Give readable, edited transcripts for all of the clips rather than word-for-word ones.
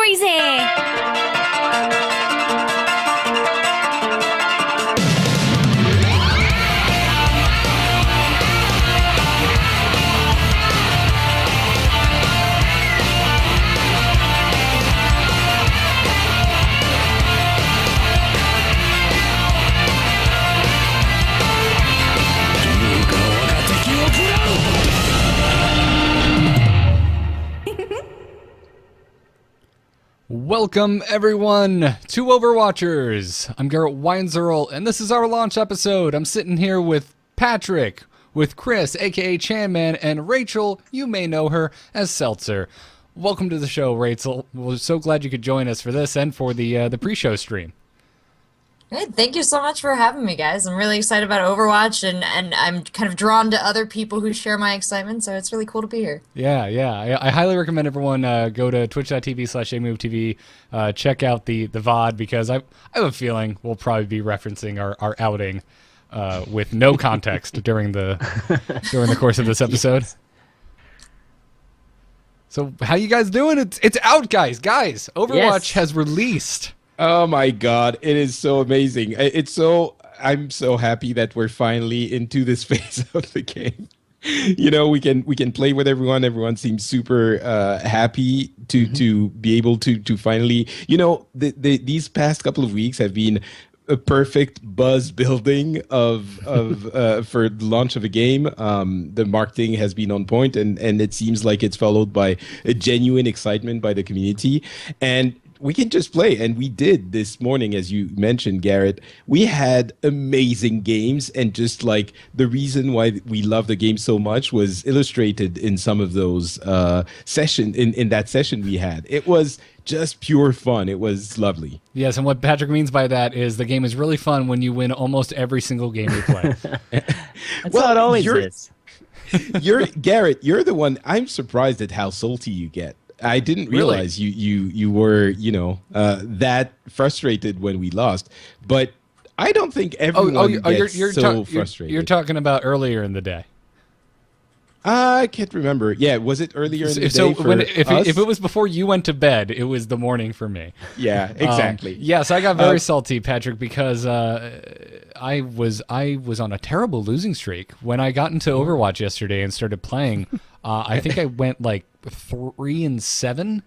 crazy! Welcome, everyone, to Overwatchers. I'm Garrett Weinzerl, and this is our launch episode. I'm sitting here with Patrick, with Chris, a.k.a. Chanman, and Rachel. You may know her as Seltzer. Welcome to the show, Rachel. We're so glad you could join us for this and for the pre-show stream. Hey, thank you so much for having me, guys. I'm really excited about Overwatch, and I'm kind of drawn to other people who share my excitement, so it's really cool to be here. Yeah. I highly recommend everyone go to twitch.tv/amovetv, check out the VOD, because I have a feeling we'll probably be referencing our outing with no context during the course of this episode. Yes. So how you guys doing? It's out, guys. Overwatch has released. Oh my God, it is so amazing. I'm so happy that we're finally into this phase of the game. You know, we can play with everyone. Everyone seems super happy to be able to finally, you know, these past couple of weeks have been a perfect buzz building of for the launch of a game. The marketing has been on point, and it seems like it's followed by a genuine excitement by the community. And we can just play, and we did this morning, as you mentioned, Garrett. We had amazing games, and just like the reason why we love the game so much was illustrated in some of those in that session we had. It was just pure fun. It was lovely. Yes, and what Patrick means by that is the game is really fun when you win almost every single game you play. That's how it always is. Garrett, you're the one. I'm surprised at how salty you get. I didn't realize you were, you know, that frustrated when we lost. But I don't think everyone gets so frustrated. You're talking about earlier in the day. I can't remember. Yeah, was it earlier in the day for us? If it was before you went to bed, it was the morning for me. Yeah, exactly. Yes, I got very salty, Patrick, because I was on a terrible losing streak. When I got into Overwatch yesterday and started playing, I think I went like 3-7.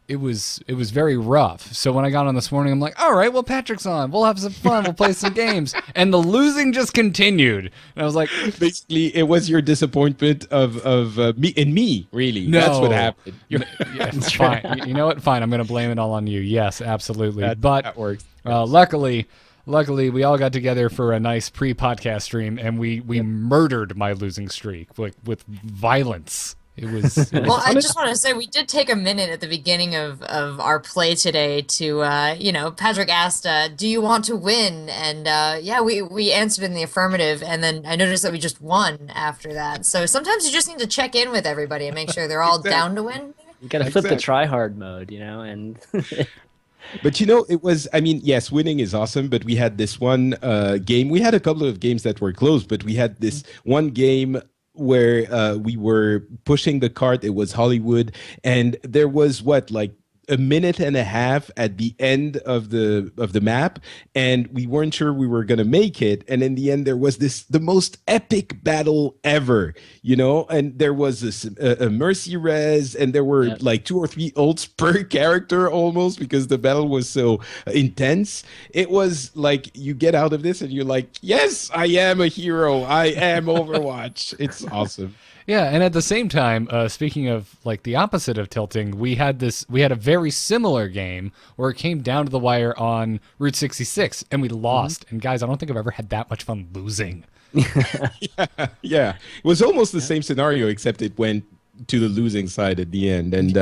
It was very rough. So when I got on this morning, I'm like, all right, well, Patrick's on. We'll have some fun. We'll play some games. And the losing just continued. And I was like, basically, it was your disappointment of me, really. No, that's what happened. It's fine. You know what? Fine. I'm going to blame it all on you. Yes, absolutely. That works. Luckily, we all got together for a nice pre-podcast stream, and we murdered my losing streak with violence. It was well, I just want to say we did take a minute at the beginning of our play today to, you know, Patrick asked, do you want to win? And yeah, we answered in the affirmative, and then I noticed that we just won after that. So sometimes you just need to check in with everybody and make sure they're all down to win. You got to flip the try-hard mode, you know, and... But, you know, it was, I mean, yes, winning is awesome, but we had this one game. We had a couple of games that were close, but we had this one game where we were pushing the cart. It was Hollywood, and there was like a minute and a half at the end of the map, and we weren't sure we were gonna make it. And in the end, there was the most epic battle ever, you know. And there was a mercy res, and there were like 2 or 3 ults per character almost, because the battle was so intense. It was like you get out of this and you're like, yes, I am a hero. I am Overwatch. It's awesome. Yeah, and at the same time, speaking of like the opposite of tilting, we had a very similar game where it came down to the wire on Route 66, and we lost. And guys, I don't think I've ever had that much fun losing. Yeah. It was almost the same scenario, except it went to the losing side at the end. And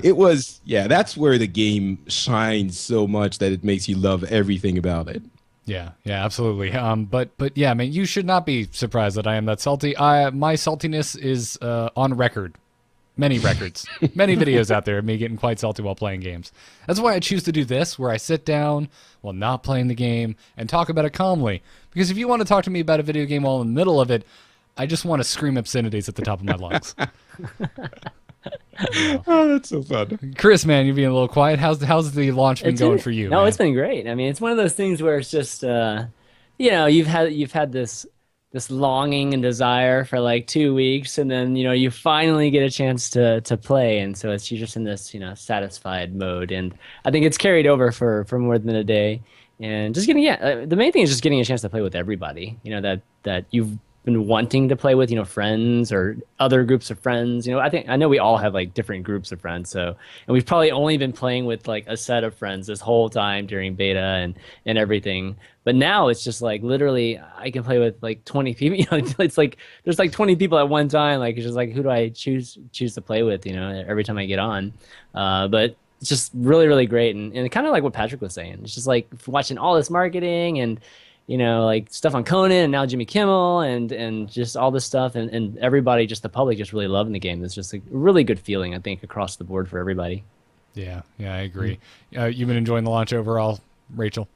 it was, that's where the game shines so much that it makes you love everything about it. Yeah, absolutely. But yeah, man, you should not be surprised that I am that salty. My saltiness is on record. Many records, many videos out there of me getting quite salty while playing games. That's why I choose to do this, where I sit down while not playing the game and talk about it calmly. Because if you want to talk to me about a video game while in the middle of it, I just want to scream obscenities at the top of my lungs. Oh, that's so fun. Chris, man, you're being a little quiet. How's the launch been going for you? No, man? it's been great. I mean, it's one of those things where it's just, you've had this longing and desire for like 2 weeks, and then you finally get a chance to play, and so you're just in this satisfied mode, and I think it's carried over for more than a day, and just the main thing is just getting a chance to play with everybody, that you've been wanting to play with, friends or other groups of friends. I know we all have like different groups of friends. So, and we've probably only been playing with like a set of friends this whole time during beta and everything. But now it's just like literally I can play with like 20 people. It's like there's like 20 people at one time. Like it's just like, who do I choose to play with? Every time I get on. But it's just really, really great, and kind of like what Patrick was saying. It's just like watching all this marketing and like stuff on Conan and now Jimmy Kimmel and just all this stuff and everybody, just the public, just really loving the game. It's just a really good feeling, I think, across the board for everybody. Yeah, I agree. You've been enjoying the launch overall, Rachel?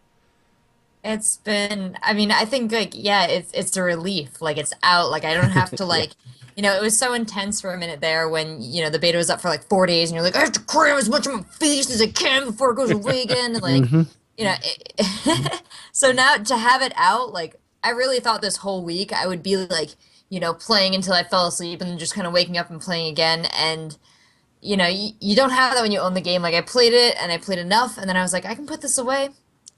It's been, I mean, I think like, yeah, it's a relief. Like it's out. Like I don't have to like, it was so intense for a minute there when, the beta was up for like 4 days and you're like, I have to cram as much of my face as I can before it goes away again. And like, so now to have it out, like I really thought this whole week I would be like, playing until I fell asleep and then just kind of waking up and playing again. And, you don't have that when you own the game. Like I played it and I played enough and then I was like, I can put this away.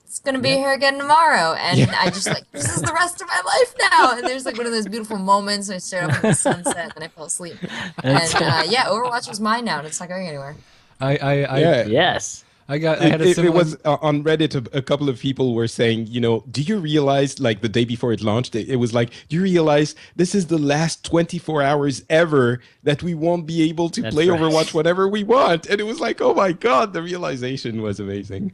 It's going to be here again tomorrow. And I just like, this is the rest of my life now. And there's like one of those beautiful moments. And I stared up at the sunset and I fell asleep. And Overwatch was mine now and it's not going anywhere. Yes. I had a similar... It was on Reddit. A couple of people were saying, do you realize, like the day before it launched, it was like, do you realize this is the last 24 hours ever that we won't be able to play Overwatch whatever we want? And it was like, oh my God, the realization was amazing.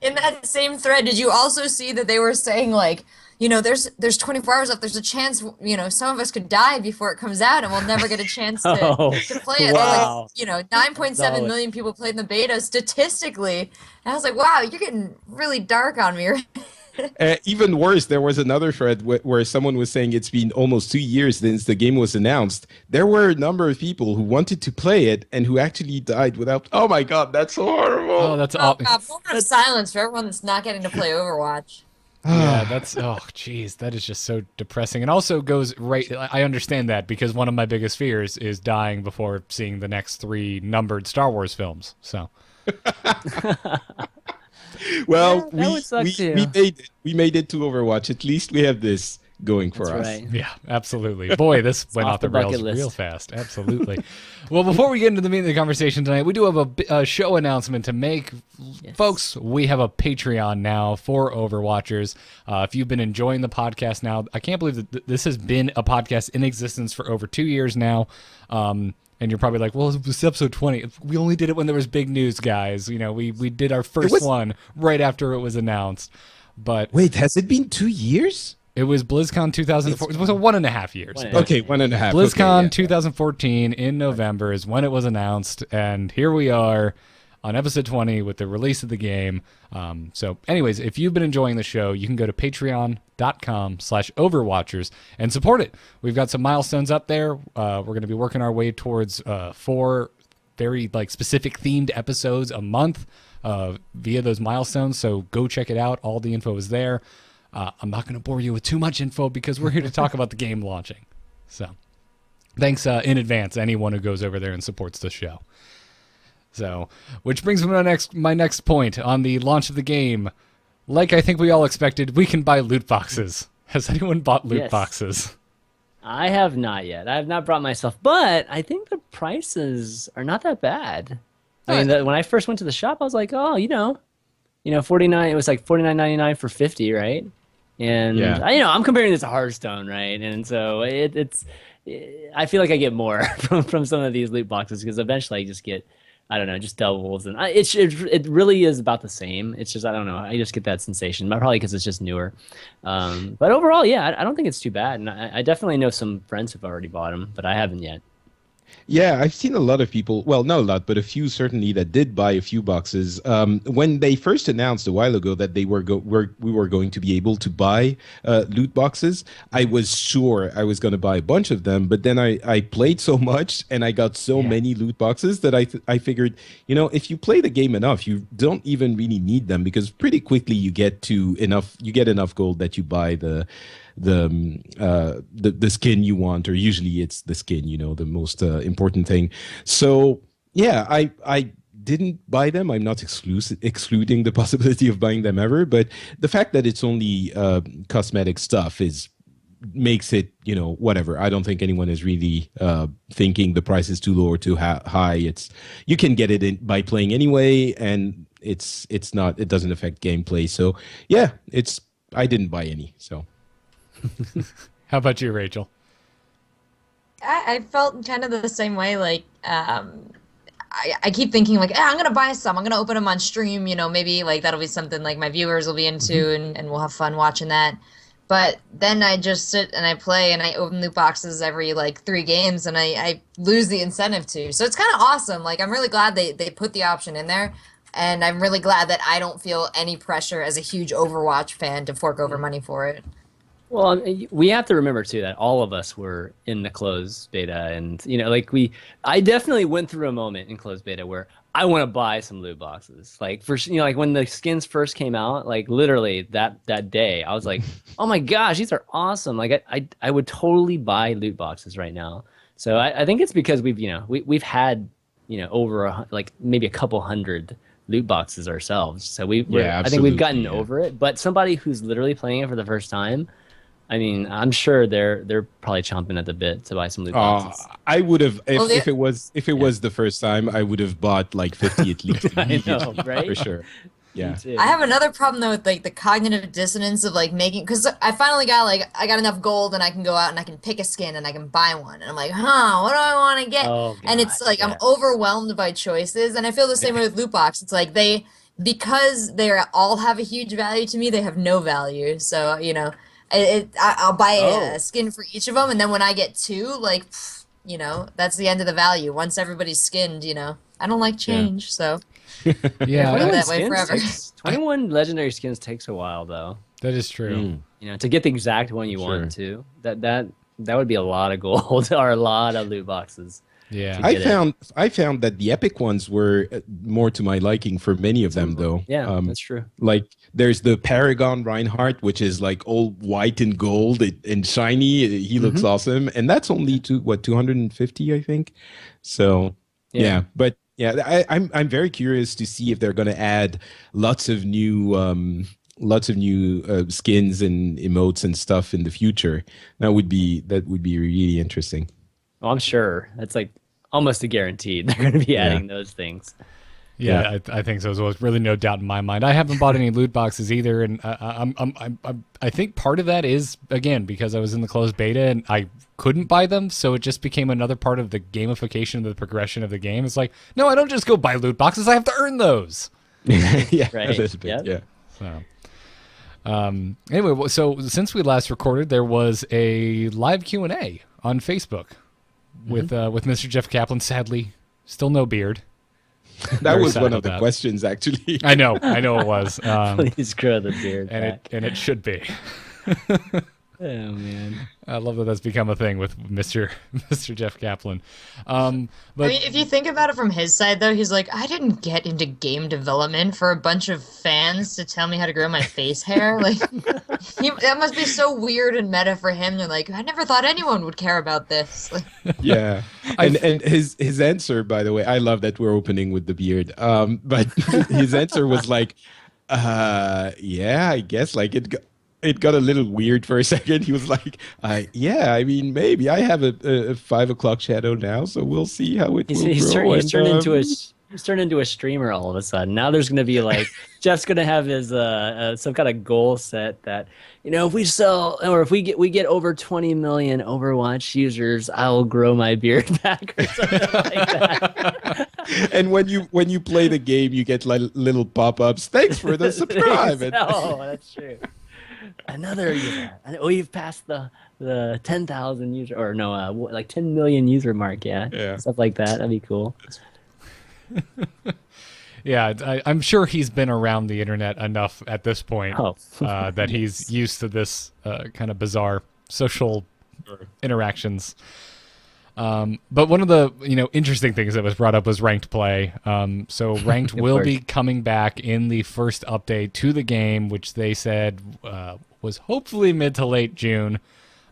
In that same thread, did you also see that they were saying like, there's 24 hours left. There's a chance, some of us could die before it comes out, and we'll never get a chance to play it. Wow. Like, 9.7 million people played in the beta statistically. And I was like, wow, you're getting really dark on me. Even worse, there was another thread where someone was saying it's been almost 2 years since the game was announced. There were a number of people who wanted to play it and who actually died without. Oh my God, that's horrible! Oh, that's awful. Moment of silence for everyone that's not getting to play Overwatch. Yeah, geez, that is just so depressing. And also goes right, I understand that because one of my biggest fears is dying before seeing the next 3 numbered Star Wars films. So. Well, we made it to Overwatch. At least we have this going for us. Right. Yeah, absolutely. Boy, this went off the rails real fast. Absolutely. Well, before we get into the meat of the conversation tonight, we do have a show announcement to make. Yes. Folks, we have a Patreon now for Overwatchers. If you've been enjoying the podcast now, I can't believe that this has been a podcast in existence for over 2 years now. And you're probably like, well, it was episode 20. We only did it when there was big news, guys. We did our first one right after it was announced. But wait, has it been 2 years? It was BlizzCon 2014. It was 1.5 years. Okay, 1.5. BlizzCon 2014 in November is when it was announced. And here we are on episode 20 with the release of the game. So anyways, if you've been enjoying the show, you can go to patreon.com/Overwatchers and support it. We've got some milestones up there. We're going to be working our way towards 4 very specific themed episodes a month via those milestones. So go check it out. All the info is there. I'm not going to bore you with too much info because we're here to talk about the game launching. So thanks in advance, anyone who goes over there and supports the show. So, which brings me to my next point on the launch of the game. Like I think we all expected, we can buy loot boxes. Has anyone bought loot boxes? I have not yet. I have not brought myself, but I think the prices are not that bad. I mean, when I first went to the shop, I was like, oh, 49. It was like $49.99 for 50, right? And I'm comparing this to Hearthstone, right? And so I feel like I get more from some of these loot boxes because eventually I just get, I don't know, just doubles, and it really is about the same. It's just, I don't know, I just get that sensation, probably because it's just newer. But overall, I don't think it's too bad, and I definitely know some friends who've already bought them, but I haven't yet. Yeah, I've seen a lot of people, well, not a lot, but a few certainly that did buy a few boxes. When they first announced a while ago that we were going to be able to buy loot boxes, I was sure I was going to buy a bunch of them. But then I played so much and I got so many loot boxes that I figured, if you play the game enough, you don't even really need them because pretty quickly you get enough gold that you buy the skin you want, or usually it's the skin, the most important thing. So yeah, I didn't buy them. I'm not excluding the possibility of buying them ever, but the fact that it's only cosmetic stuff makes it, whatever. I don't think anyone is really thinking the price is too low or too high. You can get it by playing anyway, and it doesn't affect gameplay. So yeah, I didn't buy any. So. How about you, Rachel? I felt kind of the same way. Like, I keep thinking like, I'm gonna buy some. I'm gonna open them on stream. Maybe like that'll be something like my viewers will be into, and we'll have fun watching that. But then I just sit and I play and I open loot boxes every like 3 games, and I lose the incentive to. So it's kind of awesome. Like, I'm really glad they put the option in there, and I'm really glad that I don't feel any pressure as a huge Overwatch fan to fork over money for it. Well, we have to remember too that all of us were in the closed beta, and I definitely went through a moment in closed beta where I want to buy some loot boxes. Like like when the skins first came out, like literally that day, I was like, oh my gosh, these are awesome! Like I would totally buy loot boxes right now. So I think it's because we've had over like maybe a couple hundred loot boxes ourselves. So I think we've gotten over it. But somebody who's literally playing it for the first time, I mean, I'm sure they're probably chomping at the bit to buy some loot boxes. I would have if it was the first time, I would have bought like 50 at least. I know, right? For sure. Yeah. I have another problem though with like the cognitive dissonance of like because I finally got I got enough gold and I can go out and I can pick a skin and I can buy one, and I'm like, what do I want to get? Oh, and it's like I'm overwhelmed by choices, and I feel the same way with loot box. It's like because they all have a huge value to me, they have no value. So I'll buy a skin for each of them, and then when I get 2, that's the end of the value. Once everybody's skinned, I don't like change, so. Yeah, 21 that way forever. 21 legendary skins takes a while though. that is true. To get the exact one you want to. That would be a lot of gold or a lot of loot boxes. Yeah, I found that the epic ones were more to my liking for many of them, though. Yeah, that's true. Like there's the Paragon Reinhardt, which is like all white and gold and shiny. He looks awesome, and that's only 250, I think. So yeah, but yeah, I'm very curious to see if they're going to add lots of new skins and emotes and stuff in the future. That would be really interesting. Well, I'm sure that's like almost a guaranteed they're going to be adding those things. Yeah, I think so as well. There's really no doubt in my mind. I haven't bought any loot boxes either, and I think part of that is again because I was in the closed beta and I couldn't buy them, so it just became another part of the gamification of the progression of the game. It's like, no, I don't just go buy loot boxes; I have to earn those. Yeah, right. A little bit, yeah. So, anyway, so since we last recorded, there was a live Q&A on Facebook with Mr. Jeff Kaplan. Sadly, still no beard. That was one of the questions, actually. I know it was. Please grow the beard back. And it should be. Oh man, I love that that's become a thing with Mr. Jeff Kaplan. But I mean, if you think about it from his side, though, he's like, I didn't get into game development for a bunch of fans to tell me how to grow my face hair. Like, that must be so weird and meta for him. They're like, I never thought anyone would care about this. Yeah, and his answer, by the way, I love that we're opening with the beard. But his answer was like, yeah, I guess like it got a little weird for a second. He was like, yeah, I mean, maybe I have a 5 o'clock shadow now, so we'll see how it will grow. He's turned into a streamer all of a sudden. Now there's going to be like, Jeff's going to have his some kind of goal set that, if we sell or if we get over 20 million Overwatch users, I'll grow my beard back or something like that. And when you play the game, you get like little pop-ups. Thanks for the subscribe. Oh, that's true. Another user. We've passed the 10,000 user, or no, like 10 million user mark. Yeah, Yeah. stuff like that. That'd be cool. Yeah, I'm sure he's been around the internet enough at this point Oh, that he's used to this kind of bizarre social interactions. But one of the interesting things that was brought up was ranked play. So ranked will be coming back in the first update to the game, which they said was hopefully mid to late June,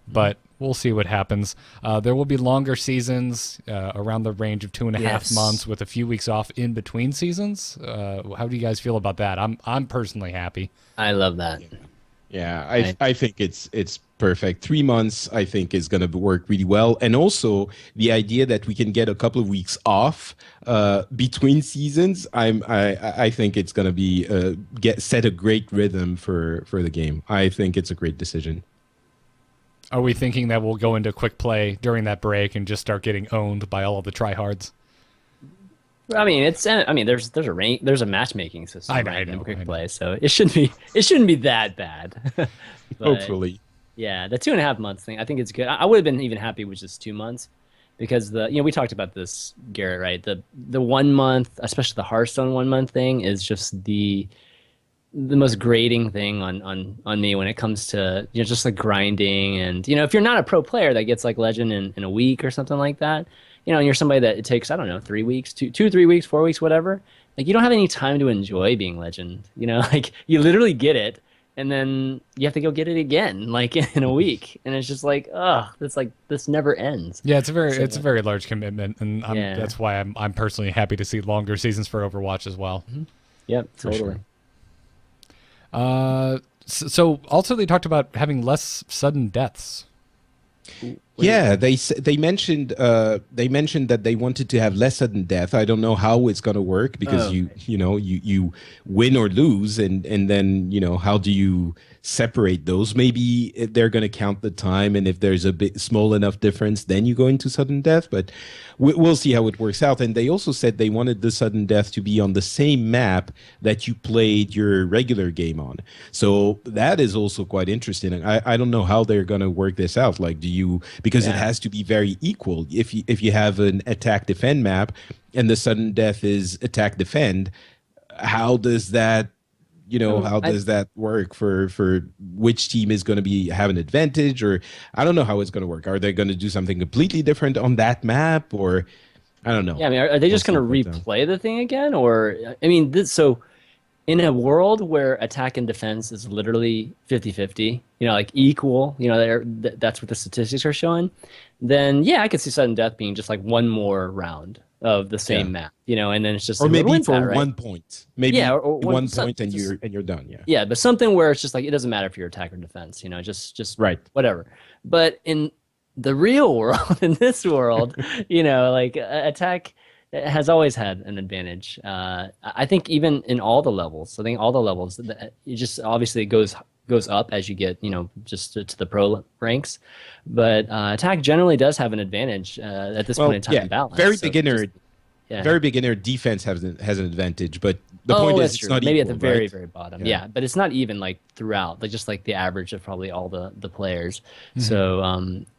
but we'll see what happens. There will be longer seasons around the range of 2.5 months with a few weeks off in between seasons. How do you guys feel about that? I'm personally happy. I love that. Yeah, I think it's perfect. 3 months, I think, is going to work really well, and also the idea that we can get a couple of weeks off between seasons. I think it's going to be set a great rhythm for the game. I think it's a great decision. Are we thinking that we'll go into quick play during that break and just start getting owned by all of the tryhards? I mean, there's a matchmaking system in quick play, so it shouldn't be that bad. But, Hopefully. yeah, the 2.5 months thing, I think it's good. I would have been even happy with just 2 months, because we talked about this, Garrett, right? The 1 month, especially the Hearthstone 1 month thing, is just the most grating thing on me when it comes to just like grinding. And if you're not a pro player that gets like legend in a week or something like that, and you're somebody that it takes, I don't know, 3 weeks, 3 weeks, 4 weeks, whatever, like you don't have any time to enjoy being legend. Like you literally get it and then you have to go get it again like in a week, and it's just like, it's like this never ends. Yeah, it's a very large commitment, and that's why I'm personally happy to see longer seasons for Overwatch as well. Mm-hmm. Yep, totally. Sure. So also they talked about having less sudden deaths. Yeah, they mentioned that they wanted to have less sudden death. I don't know how it's going to work, because you win or lose, and then how do you separate those? Maybe they're going to count the time, and if there's a bit small enough difference, then you go into sudden death. But we'll see how it works out. And they also said they wanted the sudden death to be on the same map that you played your regular game on. So that is also quite interesting. I don't know how they're going to work this out. Like, because it has to be very equal. If you have an attack defend map and the sudden death is attack defend, how does that does that work for which team is going to have an advantage? Or I don't know how it's going to work. Are they going to do something completely different on that map, or I don't know? Yeah, I mean, are they just going to replay the thing again? Or I mean, so in a world where attack and defense is literally 50-50, like equal, that's what the statistics are showing, then yeah, I could see sudden death being just like one more round of the same map, and then it's just, or maybe for that, right? 1 point, maybe or 1 point, and you're done. Yeah, but something where it's just like it doesn't matter if you're attack or defense, just right, whatever. But in the real world, in this world, like attack has always had an advantage. I think even in all the levels, it just obviously goes up as you get, just to the pro ranks. But attack generally does have an advantage at this point in time in balance. Very beginner defense has an advantage, but the point is it's not maybe equal, at the very, right? very bottom. Yeah, but it's not even like throughout, like just like the average of probably all the players. Mm-hmm. So,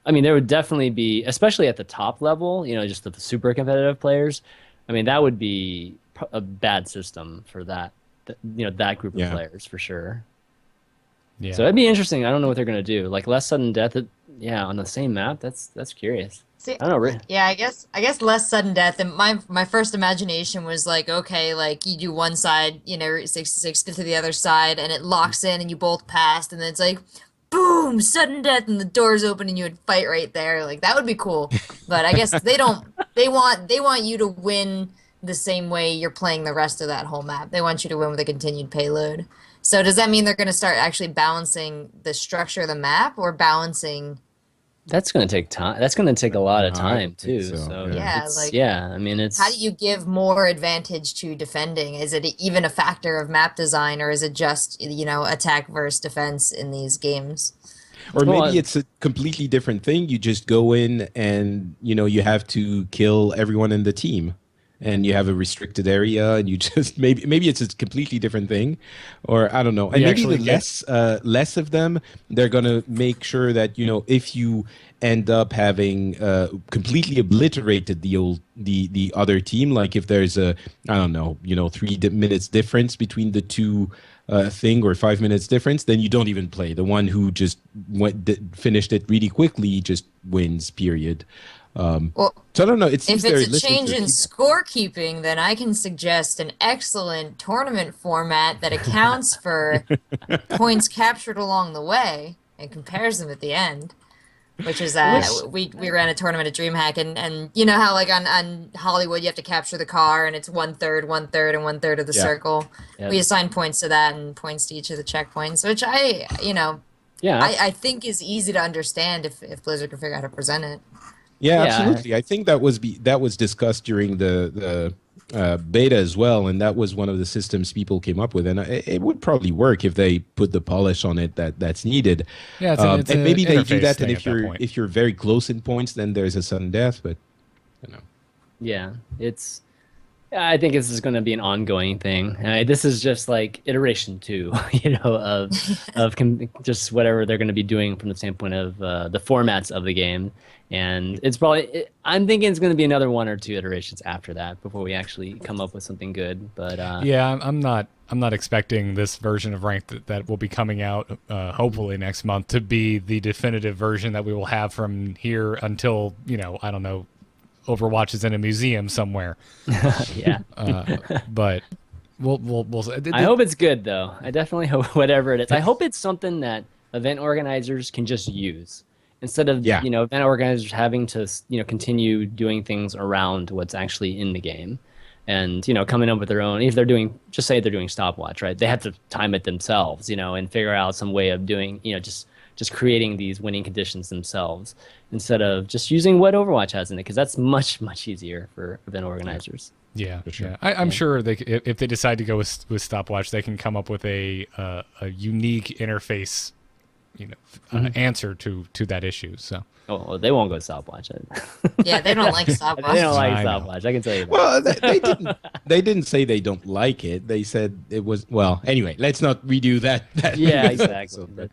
I mean, there would definitely be, especially at the top level, just the super competitive players. I mean, that would be a bad system for that group of players for sure. Yeah. So it'd be interesting. I don't know what they're gonna do. Like less sudden death, on the same map. That's curious. See, I don't know. Yeah, I guess less sudden death. And my first imagination was like, okay, like you do one side, 66, get to the other side, and it locks in, and you both passed, and then it's like, boom, sudden death, and the doors open, and you would fight right there. Like that would be cool. But I guess they don't. They want you to win the same way you're playing the rest of that whole map. They want you to win with a continued payload. So does that mean they're going to start actually balancing the structure of the map, or balancing? That's going to take time. That's going to take a lot of time too. So I mean, it's, how do you give more advantage to defending? Is it even a factor of map design, or is it just attack versus defense in these games? Or maybe it's a completely different thing. You just go in and you have to kill everyone in the team. and you have a restricted area, and you just maybe it's a completely different thing, or I don't know. And You maybe actually the get- less of them, they're gonna make sure that if you end up having completely obliterated the other team, like if there's a I don't know 3 minutes difference between the two thing, or 5 minutes difference, then you don't even play. The one who just finished it really quickly just wins. Period. Well, So I don't know. It seems if they're it's a listening change to in people. scorekeeping, then I can suggest an excellent tournament format that accounts for points captured along the way and compares them at the end. Which is we ran a tournament at DreamHack, and you know how like on Hollywood you have to capture the car and it's 1/3, 1/3, and 1/3 of the Yeah. circle. Yep. We assign points to that and points to each of the checkpoints, which Yeah. I think is easy to understand if Blizzard can figure out how to present it. Yeah, Yeah. absolutely. I think that was discussed during the beta as well, and that was one of the systems people came up with, and it would probably work if they put the polish on it that's needed. Yeah, it's and an maybe they do interface that, thing and at that point. if you're very close in points, then there's a sudden death. But Yeah, I think this is going to be an ongoing thing. This is just like iteration 2, just whatever they're going to be doing from the standpoint of the formats of the game. And it's probably, I'm thinking it's going to be another 1 or 2 iterations after that before we actually come up with something good. But Yeah, I'm not expecting this version of Ranked that will be coming out hopefully next month to be the definitive version that we will have from here until I don't know, Overwatch is in a museum somewhere. yeah, But we'll I hope it's good though. I definitely hope whatever it is. I hope it's something that event organizers can just use instead of event organizers having to continue doing things around what's actually in the game, and coming up with their own. If they're doing, just say they're doing stopwatch, right? They have to time it themselves, and figure out some way of doing, just creating these winning conditions themselves instead of just using what Overwatch has in it, because that's much, much easier for event organizers. Yeah, sure. yeah. I'm sure if they decide to go with stopwatch, they can come up with a unique interface, answer to that issue. So. Oh, well, they won't go stopwatch. Yeah, they don't like stopwatch. They don't like I know. stopwatch. I can tell you that. well, they didn't. They didn't say they don't like it. They said it was well. Anyway, let's not redo that. Yeah, exactly. So, but,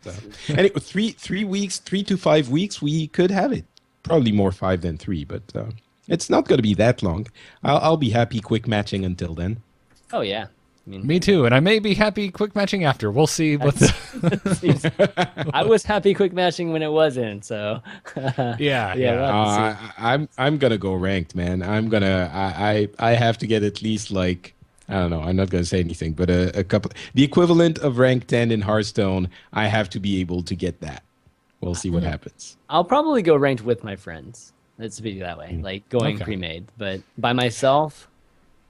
and it was 3 weeks, 3 to 5 weeks. We could have it. Probably more 5 than 3, but it's not going to be that long. I'll be happy quick matching until then. Oh yeah. I mean, Me too, and I may be happy quick matching after. We'll see what I was happy quick matching when it wasn't. So Yeah. we'll have to see. I'm gonna go ranked, man. I have to get at least like I don't know. I'm not gonna say anything, but a couple, the equivalent of rank 10 in Hearthstone. I have to be able to get that. We'll see what happens. I'll probably go ranked with my friends. Let's be that way, like going Okay. pre-made. But by myself,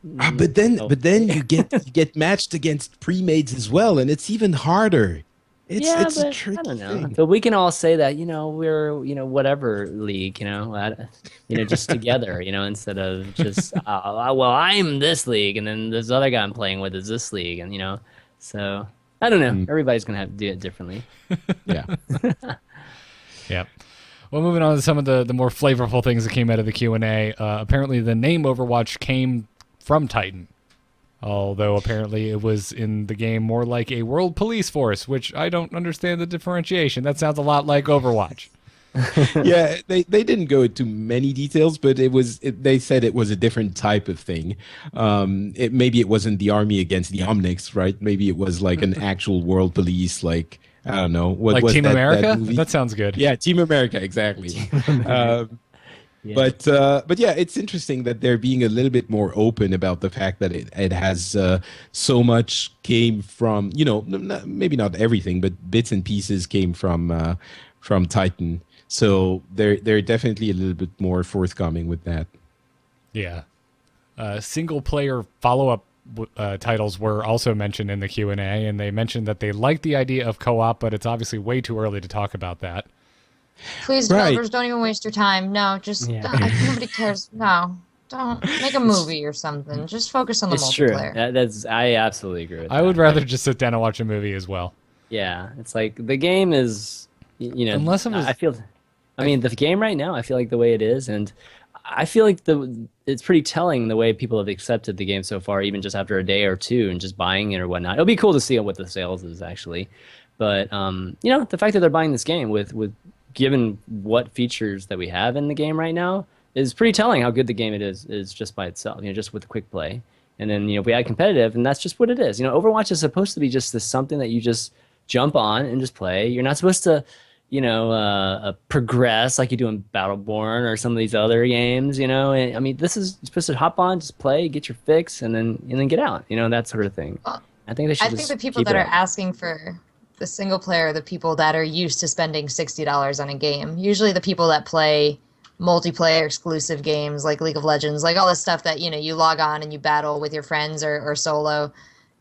But then you get matched against pre-mades as well, and it's even harder. It's a but tricky I don't know. thing. But we can all say that we're whatever league, just together, instead of just well, I'm this league, and then this other guy I'm playing with is this league, and so I don't know. Everybody's gonna have to do it differently. Yeah. Yep. Well, moving on to some of the more flavorful things that came out of the Q&A. Apparently, the name Overwatch came from Titan, although apparently it was in the game more like a world police force, which I don't understand the differentiation. That sounds a lot like Overwatch. Yeah, they didn't go into many details, but they said it was a different type of thing. Maybe it wasn't the army against the Omnics, right? Maybe it was like an actual world police, like I don't know, what Like was Team that America? movie? That sounds good. Yeah, Team America, exactly. Yeah. But yeah, it's interesting that they're being a little bit more open about the fact that it has so much came from maybe not everything, but bits and pieces came from Titan. So they're definitely a little bit more forthcoming with that. Yeah. Single player follow-up titles were also mentioned in the Q&A, and they mentioned that they like the idea of co-op, but it's obviously way too early to talk about that. Please, Right. developers, don't even waste your time. No, just nobody cares. No, don't make a movie or something. Just focus on the It's true. multiplayer. I absolutely agree with that. I would rather just sit down and watch a movie as well. Yeah, it's like the game is, Unless it was- I mean, the game right now, I feel like the way it is, and I feel like it's pretty telling the way people have accepted the game so far, even just after a day or two and just buying it or whatnot. It'll be cool to see what the sales is actually, but the fact that they're buying this game with given what features that we have in the game right now is pretty telling how good the game it is just by itself. Just with quick play, and then if we add competitive, and that's just what it is. Overwatch is supposed to be just this something that you just jump on and just play. You're not supposed to progress like you do in Battleborn or some of these other games, And, I mean, this is supposed to hop on, just play, get your fix, and then get out, that sort of thing. Well, I think they should. I think the people that are asking for the single player are the people that are used to spending $60 on a game. Usually, the people that play multiplayer exclusive games like League of Legends, like all this stuff that you log on and you battle with your friends or solo.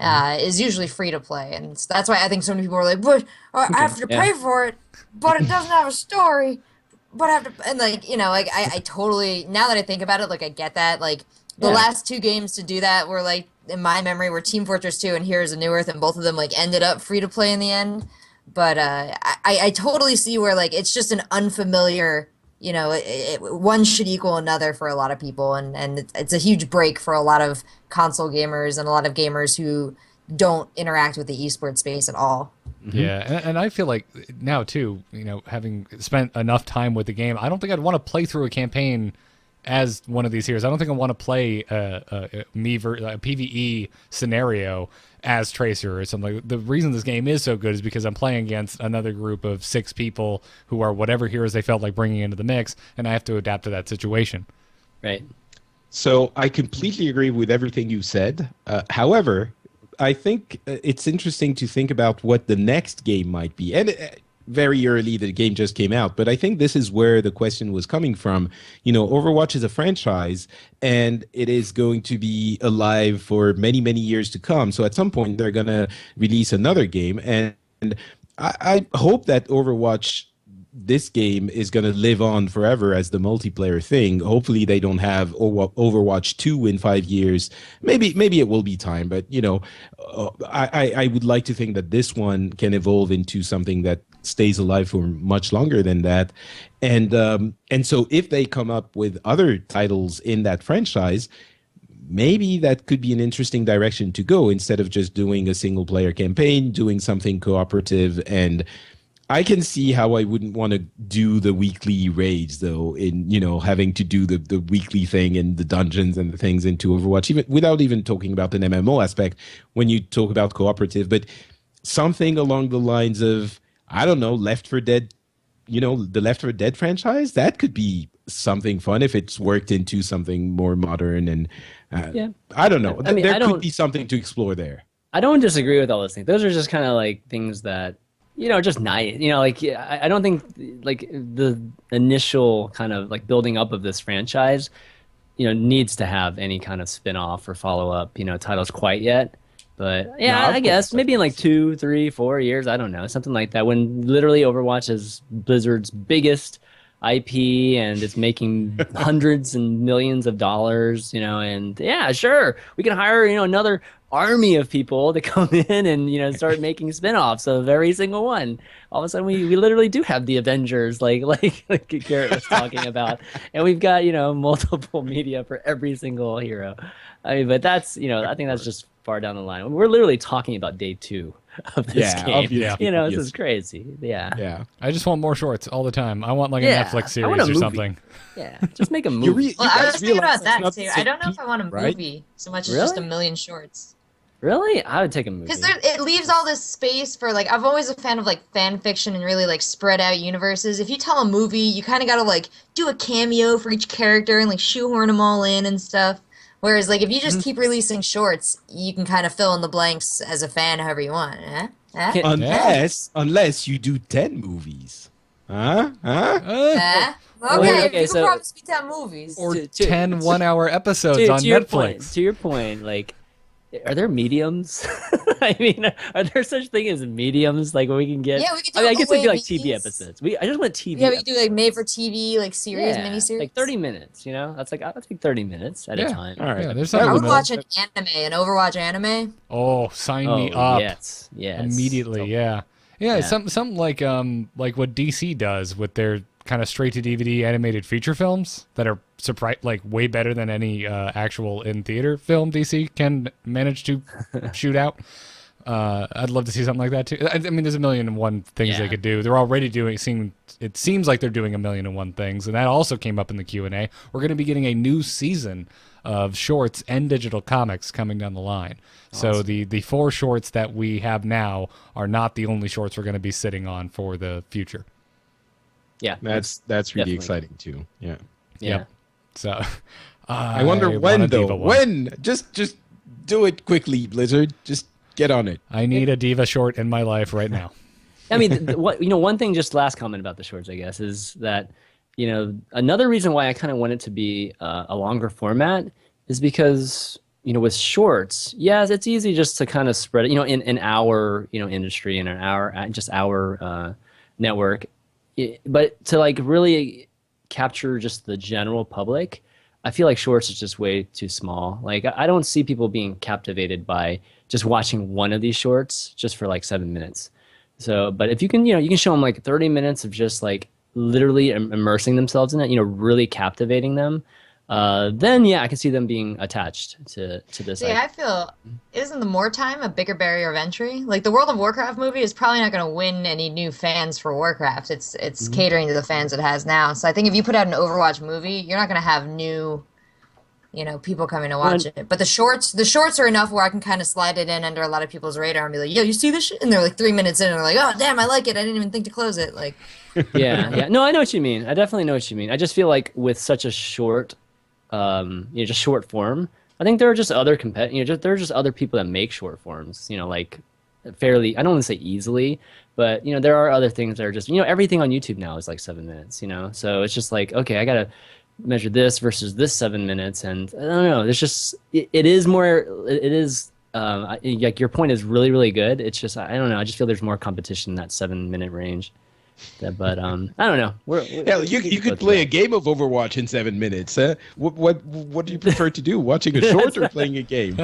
Is usually free to play, and that's why I think so many people are like, "But I have to pay for it, but it doesn't have a story." But I have to, and I totally, now that I think about it, like I get that. Like the last two games to do that were like in my memory were Team Fortress 2 and Heroes of New Earth, and both of them like ended up free to play in the end. But I totally see where like it's just an unfamiliar. One should equal another for a lot of people, and it's a huge break for a lot of console gamers and a lot of gamers who don't interact with the esports space at all. Yeah, and I feel like now too, having spent enough time with the game, I don't think I'd want to play through a campaign as one of these heroes. I don't think I want to play a PvE scenario as Tracer or something. The reason this game is so good is because I'm playing against another group of 6 people who are whatever heroes they felt like bringing into the mix, and I have to adapt to that situation. Right. So I completely agree with everything you said. However, I think it's interesting to think about what the next game might be. And very early, the game just came out, but I think this is where the question was coming from. Overwatch is a franchise, and it is going to be alive for many, many years to come. So at some point, they're going to release another game, and I hope that Overwatch, this game, is going to live on forever as the multiplayer thing. Hopefully they don't have Overwatch 2 in 5 years. Maybe it will be time, but I would like to think that this one can evolve into something that stays alive for much longer than that. And so if they come up with other titles in that franchise, maybe that could be an interesting direction to go, instead of just doing a single player campaign, doing something cooperative. And I can see how I wouldn't want to do the weekly raids, though, in having to do the weekly thing and the dungeons and the things into Overwatch, even without even talking about an MMO aspect when you talk about cooperative. But something along the lines of, I don't know, Left 4 Dead, the Left 4 Dead franchise, that could be something fun if it's worked into something more modern. And I don't know. I mean, there could be something to explore there. I don't disagree with all those things. Those are just kind of like things that, just nice. I don't think like the initial kind of like building up of this franchise, needs to have any kind of spin-off or follow-up, titles quite yet. But yeah, I guess maybe in like 2, 3, 4 years, I don't know, something like that, when literally Overwatch is Blizzard's biggest IP and it's making hundreds and millions of dollars, and yeah, sure, we can hire, another army of people to come in and, start making spin-offs of every single one. All of a sudden, we literally do have the Avengers, like Garrett was talking about, and we've got, multiple media for every single hero. I mean, but that's, I think that's just far down the line. We're literally talking about day 2 of this game. This is crazy. Yeah. I just want more shorts all the time. I want like a Netflix series or something. Yeah, just make a movie. I was thinking about that too. I don't know if I want a movie so much as just a million shorts. Really? I would take a movie. Because it leaves all this space for, like, I'm always a fan of, like, fan fiction and really, like, spread out universes. If you tell a movie, you kind of got to, like, do a cameo for each character and, like, shoehorn them all in and stuff. Whereas, like, if you just keep releasing shorts, you can kind of fill in the blanks as a fan however you want. Unless you do 10 movies. Okay, you can promise me 10 movies. Or 10 one-hour episodes on Netflix. To your point, like, are there mediums? I mean, are there such thing as mediums? Like, where we can get? Yeah, we could do. I guess it'd be like TV episodes. I just want TV. Yeah, we could do like made for TV, like series, miniseries. Like 30 minutes. That's like, I'll take 30 minutes at a time. All right. Yeah, there's I would watch an Overwatch anime. Oh, sign me up! Yes. Immediately. Yeah. Something like what DC does with their kind of straight to DVD animated feature films that are like way better than any actual in theater film DC can manage to shoot out. I'd love to see something like that too. I mean, there's a million and one things they could do. They're already doing. It seems like they're doing a million and one things, and that also came up in the Q&A. We're going to be getting a new season of shorts and digital comics coming down the line. Awesome. So the 4 shorts that we have now are not the only shorts we're going to be sitting on for the future. Yeah, that's really exciting too. Yeah. Yep. So I wonder when though. When? Just do it quickly, Blizzard. Just get on it. I need a Diva short in my life right now. I mean, one thing, just last comment about the shorts, I guess, is that, another reason why I kind of want it to be a longer format is because, with shorts, yes, it's easy just to kind of spread it, in our, industry, in our network. But to like really capture just the general public, I feel like shorts is just way too small. Like, I don't see people being captivated by just watching one of these shorts just for like 7 minutes. So, but if you can, you can show them like 30 minutes of just like literally immersing themselves in it, really captivating them, then I can see them being attached to this. See, I feel, isn't the more time a bigger barrier of entry? Like the World of Warcraft movie is probably not going to win any new fans for Warcraft. It's catering to the fans it has now. So I think if you put out an Overwatch movie, you're not going to have new, people coming to watch it. But the shorts are enough where I can kind of slide it in under a lot of people's radar and be like, yo, you see this shit? And they're like 3 minutes in and they're like, oh, damn, I like it. I didn't even think to close it. Like, yeah. No, I know what you mean. I definitely know what you mean. I just feel like with such a short, just short form, I think there are just other there are just other people that make short forms, like fairly, I don't want to say easily, but, there are other things that are just, everything on YouTube now is like 7 minutes, so it's just like, okay, I got to measure this versus this 7 minutes, and I don't know, there's just it is like your point is really, really good. It's just, I don't know, I just feel there's more competition in that 7 minute range. But I don't know. You could play a game of Overwatch in 7 minutes. Huh? What do you prefer to do? Watching a short or playing a game?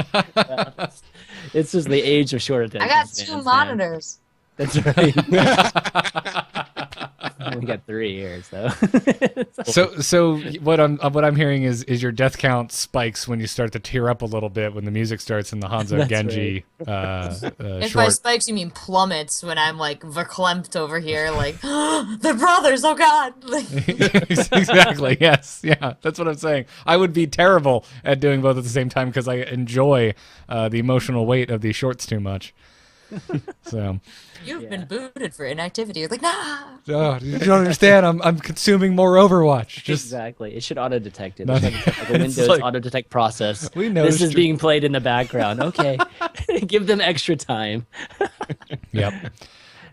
It's just the age of short attention. I got 2 monitors. That's right. We got 3 here, so. So what I'm hearing is your death count spikes when you start to tear up a little bit when the music starts in the Hanzo Genji if short. by spikes you mean plummets, when I'm like verklempt over here, like they're brothers. Oh God! Exactly. Yes. Yeah. That's what I'm saying. I would be terrible at doing both at the same time because I enjoy the emotional weight of these shorts too much. So. You've been booted for inactivity. You're like, nah. Oh, you don't understand. I'm consuming more Overwatch. Exactly. It should auto detect it. Like a Windows auto detect process. We know this is being played in the background. Okay, give them extra time. Yep.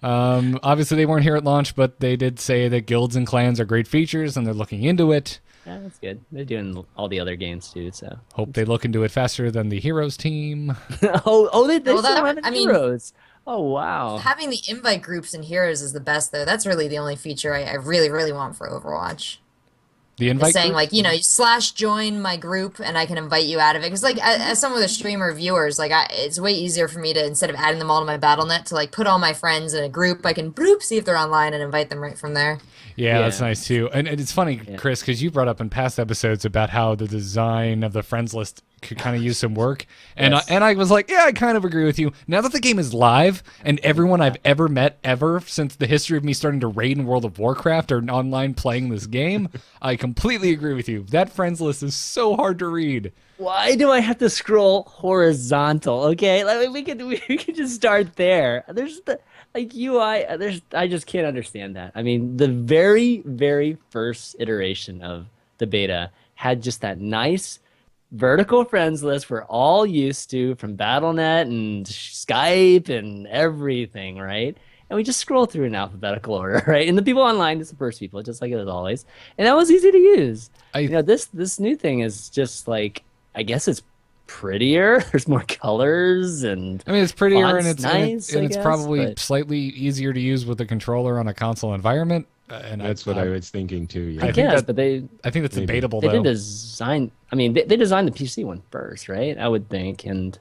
Obviously, they weren't here at launch, but they did say that guilds and clans are great features, and they're looking into it. Yeah, that's good. They're doing all the other games too, so hope they look into it faster than the Heroes team. they still have Heroes. Oh, wow. Having the invite groups and heroes is the best, though. That's really the only feature I really, really want for Overwatch. The invite saying, group? like, you /join my group, and I can invite you out of it. Because, like, as some of the streamer viewers, like, it's way easier for me to, instead of adding them all to my BattleNet, to, like, put all my friends in a group. I can, see if they're online and invite them right from there. Yeah, that's nice, too. And it's funny, Chris, because you brought up in past episodes about how the design of the friends list could kind of use some work. And I was like, yeah, I kind of agree with you. Now that the game is live, and everyone I've ever met ever since the history of me starting to raid in World of Warcraft are online playing this game, I completely agree with you. That friends list is so hard to read. Why do I have to scroll horizontal? Okay, like, we could just start there. There's the UI. I just can't understand that. I mean, the very, very first iteration of the beta had just that nice vertical friends list we're all used to from BattleNet and Skype and everything, right? And we just scroll through in alphabetical order, right? And the people online is the first people, just like it is always. And that was easy to use. This new thing is just like, I guess it's prettier. There's more colors and I mean, it's prettier and it's nice, and it's probably slightly easier to use with a controller on a console environment. And that's what I was thinking too. Yeah. I guess, but I think that's debatable. They did design. I mean, they designed the PC one first, right? I would think, and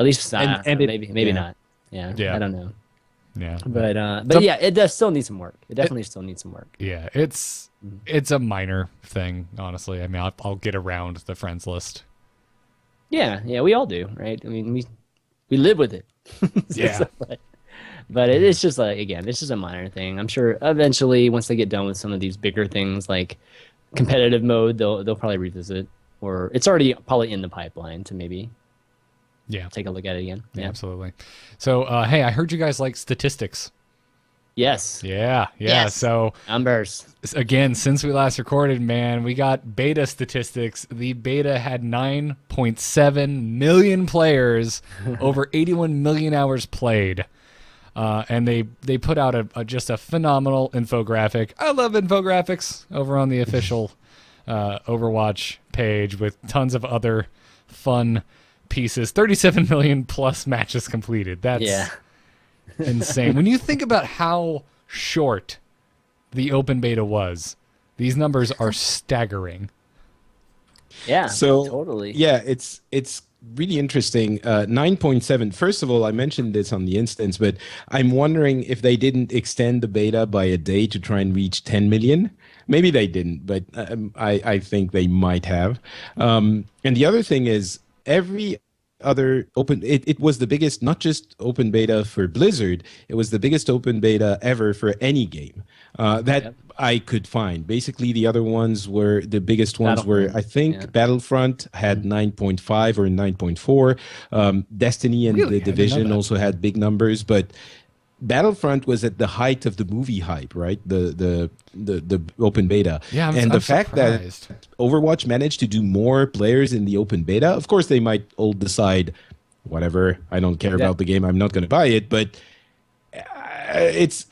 at least maybe not. Yeah, I don't know. Yeah. But yeah, it does still need some work. It definitely still needs some work. Yeah, it's a minor thing, honestly. I mean, I'll get around the friends list. Yeah, we all do, right? I mean, we live with it. Yeah. But it's just like, again, it's just a minor thing. I'm sure eventually, once they get done with some of these bigger things like competitive mode, they'll probably revisit, or it's already probably in the pipeline to maybe take a look at it again. Yeah, absolutely. So, hey, I heard you guys like statistics. Yes. Yeah. Yes. So, Numbers. again, since we last recorded, man, we got beta statistics. The beta had 9.7 million players, over 81 million hours played. And they put out just a phenomenal infographic. I love infographics over on the official Overwatch page with tons of other fun pieces. 37 million plus matches completed. That's insane. When you think about how short the open beta was, these numbers are staggering. Yeah, So totally. Yeah, it's really interesting. 9.7. First of all, I mentioned this on the instance, but I'm wondering if they didn't extend the beta by a day to try and reach 10 million. Maybe they didn't, but I think they might have. And the other thing is every other it was the biggest, not just open beta for Blizzard, it was the biggest open beta ever for any game that I could find. Basically, the other ones were, the biggest ones were, I think, Battlefront had 9.5 or 9.4. Destiny and The Division also had big numbers, but Battlefront was at the height of the movie hype, right? The open beta. Yeah, and the fact surprised. that Overwatch managed to do more players in the open beta, of course they might all decide, whatever, I don't care about the game, I'm not going to buy it. But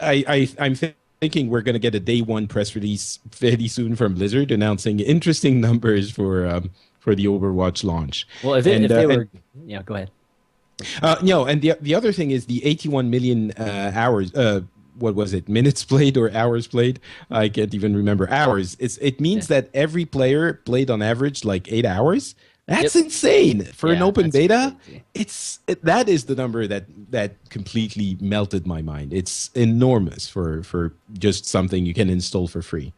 I'm thinking we're going to get a day one press release fairly soon from Blizzard announcing interesting numbers for the Overwatch launch. Well, if they were, go ahead. And the other thing is the 81 million hours. What was it? Minutes played or hours played? I can't even remember. Hours. It means that every player played on average like 8 hours. That's insane for an open beta. Crazy. That is the number that completely melted my mind. It's enormous for just something you can install for free.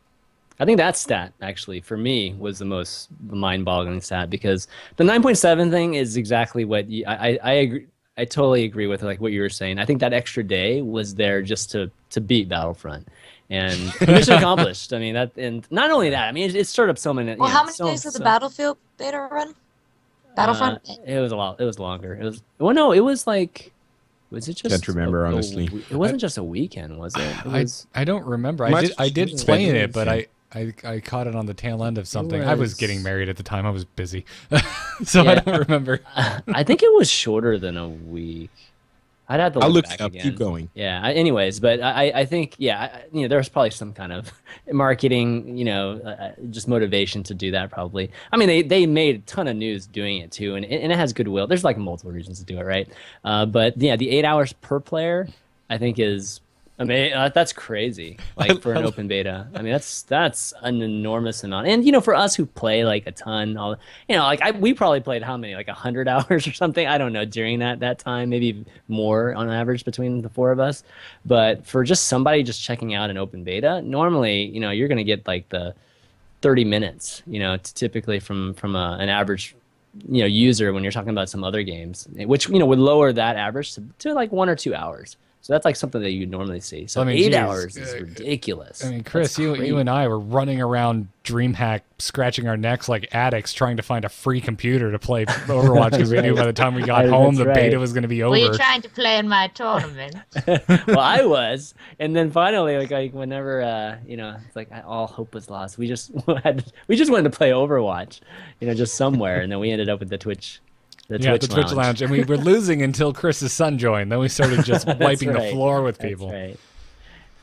I think that stat, actually, for me, was the most mind-boggling stat, because the 9.7 thing is exactly what I agree. I totally agree with like what you were saying. I think that extra day was there just to beat Battlefront, and mission accomplished. I mean, and not only that. I mean, it stirred up so many. Well, how many days did the Battlefield beta run? Battlefront. It was a lot. It was longer. It was. Well, no, it was like. Was it just? Can't remember, honestly. It wasn't just a weekend, was it? I don't remember. I did play in it, but I caught it on the tail end of something. I was getting married at the time. I was busy. So I don't remember. I think it was shorter than a week. I'd have to I'll look back it up. again. Keep going. Yeah. Anyways, but I think, there's probably some kind of marketing, just motivation to do that probably. I mean, they made a ton of news doing it too, and it has goodwill. There's like multiple reasons to do it, right? But yeah, the 8 hours per player, I think is, I mean, that's crazy. Like for an open beta, I mean, that's an enormous amount. And for us who play like a ton, we probably played how many, like 100 hours or something. I don't know during that time, maybe more on average between the four of us. But for just somebody just checking out an open beta, normally, you're gonna get like the 30 minutes, typically from an average user when you're talking about some other games, which would lower that average to like 1 or 2 hours. So that's like something that you normally see. So 8 hours is ridiculous. I mean, Chris, you and I were running around DreamHack, scratching our necks like addicts, trying to find a free computer to play Overwatch because we knew by the time we got home the beta was going to be over. Were you trying to play in my tournament? Well, I was, and then finally, like whenever it's like all hope was lost. We just wanted to play Overwatch, just somewhere, and then we ended up with the Twitch. The Twitch Lounge. And we were losing until Chris's son joined. Then we started just wiping the floor with people. That's right.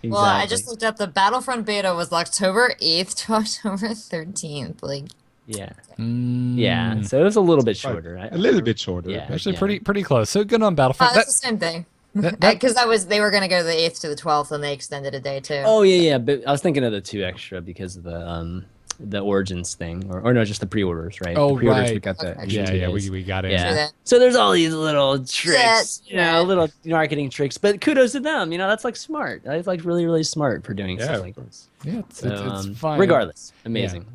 Exactly. Well, I just looked up the Battlefront beta was October 8th to October 13th. Like, yeah. Yeah, so it was a little bit shorter. A little bit shorter. Yeah. Actually, pretty close. So good on Battlefront. that's the same thing. Because they were going to go the 8th to the 12th, and they extended a day too. Oh, yeah, but I was thinking of the 2 extra because of the the Origins thing, or no, just the pre-orders, right? Oh, the pre-orders right. we got the Okay. extra Yeah, 2 yeah, days. we got it. Yeah. that. So there's all these little tricks, Yeah. little marketing tricks. But kudos to them. That's like smart. That's like really, really smart for doing Yeah, stuff of like course. Yeah, it's fine. Regardless, amazing.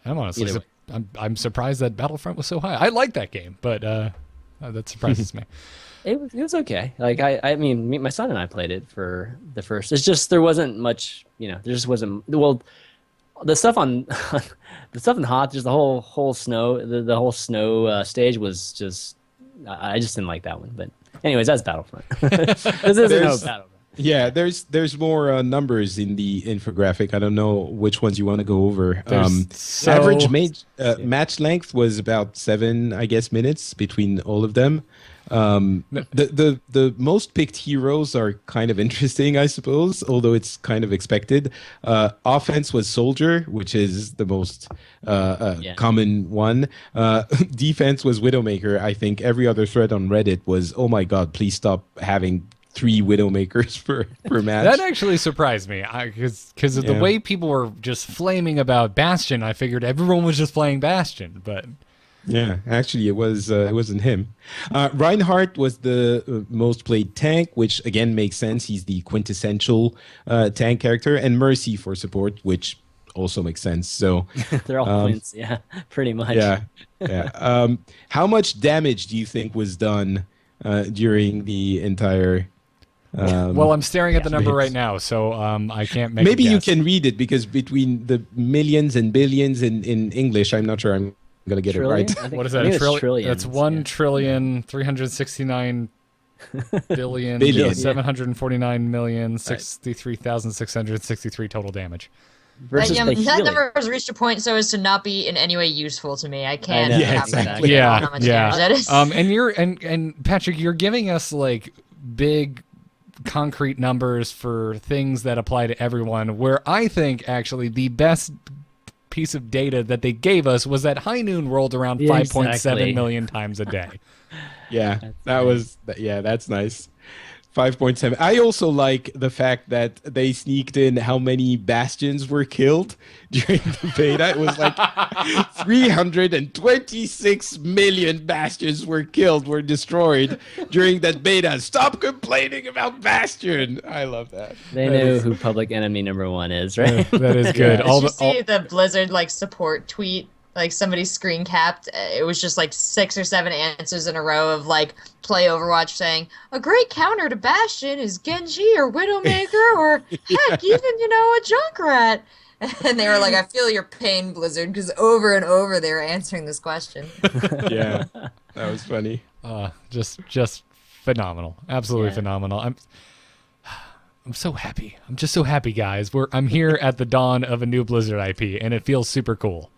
I'm honestly, Either way. I'm surprised that Battlefront was so high. I like that game, but that surprises me. It was okay. Like I mean, my son and I played it for the first. It's just there wasn't much. There just wasn't. Well, the stuff on the stuff in Hot, just the whole snow, the whole snow stage was just. I just didn't like that one. But anyways, that's Battlefront. This isn't no Battlefront. Yeah, there's more numbers in the infographic. I don't know which ones you want to go over. Average match length was about 7, I guess, minutes between all of them. The most picked heroes are kind of interesting, I suppose, although it's kind of expected. Offense was Soldier, which is the most common one. Defense was Widowmaker. I think every other thread on Reddit was, oh my god, please stop having 3 Widowmakers per match. That actually surprised me because of the way people were just flaming about Bastion. I figured everyone was just playing Bastion, but yeah, actually, it wasn't him. Reinhardt was the most played tank, which again makes sense. He's the quintessential tank character, and Mercy for support, which also makes sense. So they're all twins, pretty much. Yeah. How much damage do you think was done during the entire? Well, I'm staring at the number right now, so I can't make. Maybe a you guess. can read it because between the millions and billions in English, I'm not sure I'm gonna get Trillion? it right. I think- What is I that? think A it's trillion? trillions, That's 1 yeah. trillion 369 billion Billion. 749 million 63,663 total damage. Versus the that healing. number has reached a point so as to not be in any way useful to me. I can't. know. Yeah, comprehend exactly. how much damage that is. And Patrick, you're giving us like big concrete numbers for things that apply to everyone, where I think actually the best piece of data that they gave us was that High Noon rolled around Yeah, 5.7 exactly. million times a day. Yeah, that's nice. 5.7. I also like the fact that they sneaked in how many bastions were killed during the beta. It was like 326 million bastions were destroyed during that beta. Stop complaining about Bastion. I love that. They know who public enemy number 1 is, right? That is good. Did you see the Blizzard support tweet? Like somebody screen capped. It was just like 6 or 7 answers in a row of play Overwatch saying a great counter to Bastion is Genji or Widowmaker or heck even a Junkrat. And they were like, I feel your pain, Blizzard, because over and over they were answering this question. Yeah, that was funny. Just phenomenal. Absolutely phenomenal. I'm so happy. I'm just so happy, guys. I'm here at the dawn of a new Blizzard IP, and it feels super cool.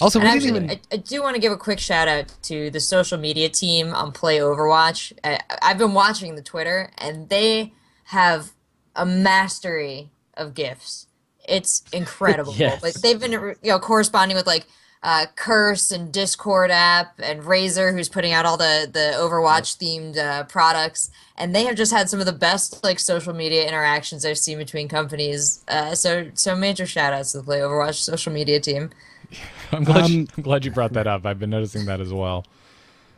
Also, I do want to give a quick shout out to the social media team on Play Overwatch. I've been watching the Twitter, and they have a mastery of GIFs. It's incredible. Yes. They've been corresponding with Curse and Discord app and Razer, who's putting out all the Overwatch themed products, and they have just had some of the best social media interactions I've seen between companies. So major shout outs to the Play Overwatch social media team. I'm glad you brought that up. I've been noticing that as well.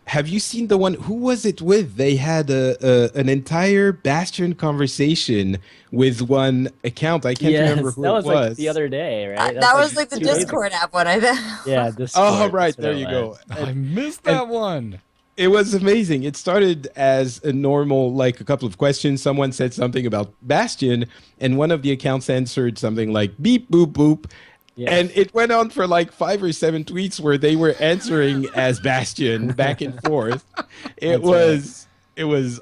Have you seen the one? Who was it with? They had an entire Bastion conversation with one account. I can't remember who that was it was. like the other day, right? That was the 2 days ago. Discord app one, I think. Yeah, Discord. Oh, right. that's what There it you go. was. I missed that one. It was amazing. It started as a normal, a couple of questions. Someone said something about Bastion, and one of the accounts answered something like beep, boop, boop. Yeah. And it went on for 5 or 7 tweets where they were answering as Bastion back and forth. It was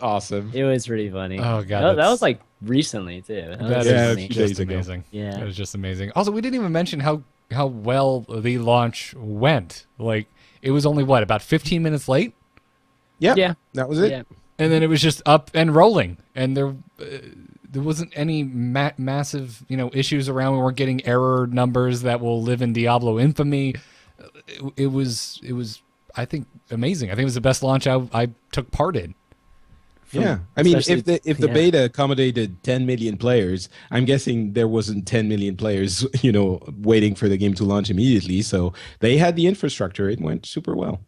awesome. It was really funny. Oh, God, that was recently too. That Yeah, a is few just days ago. amazing. Yeah. That is just amazing. Also, we didn't even mention how well the launch went. It was only about 15 minutes late, Yeah, Yeah. that was it. Yeah. and then it was just up and rolling, and there wasn't any massive issues around. We weren't getting error numbers that will live in Diablo infamy. It was I think amazing. I think it was the best launch I took part in. Yeah, I mean, especially- if the yeah. beta accommodated 10 million players, I'm guessing there wasn't 10 million players, waiting for the game to launch immediately. So they had the infrastructure. It went super well.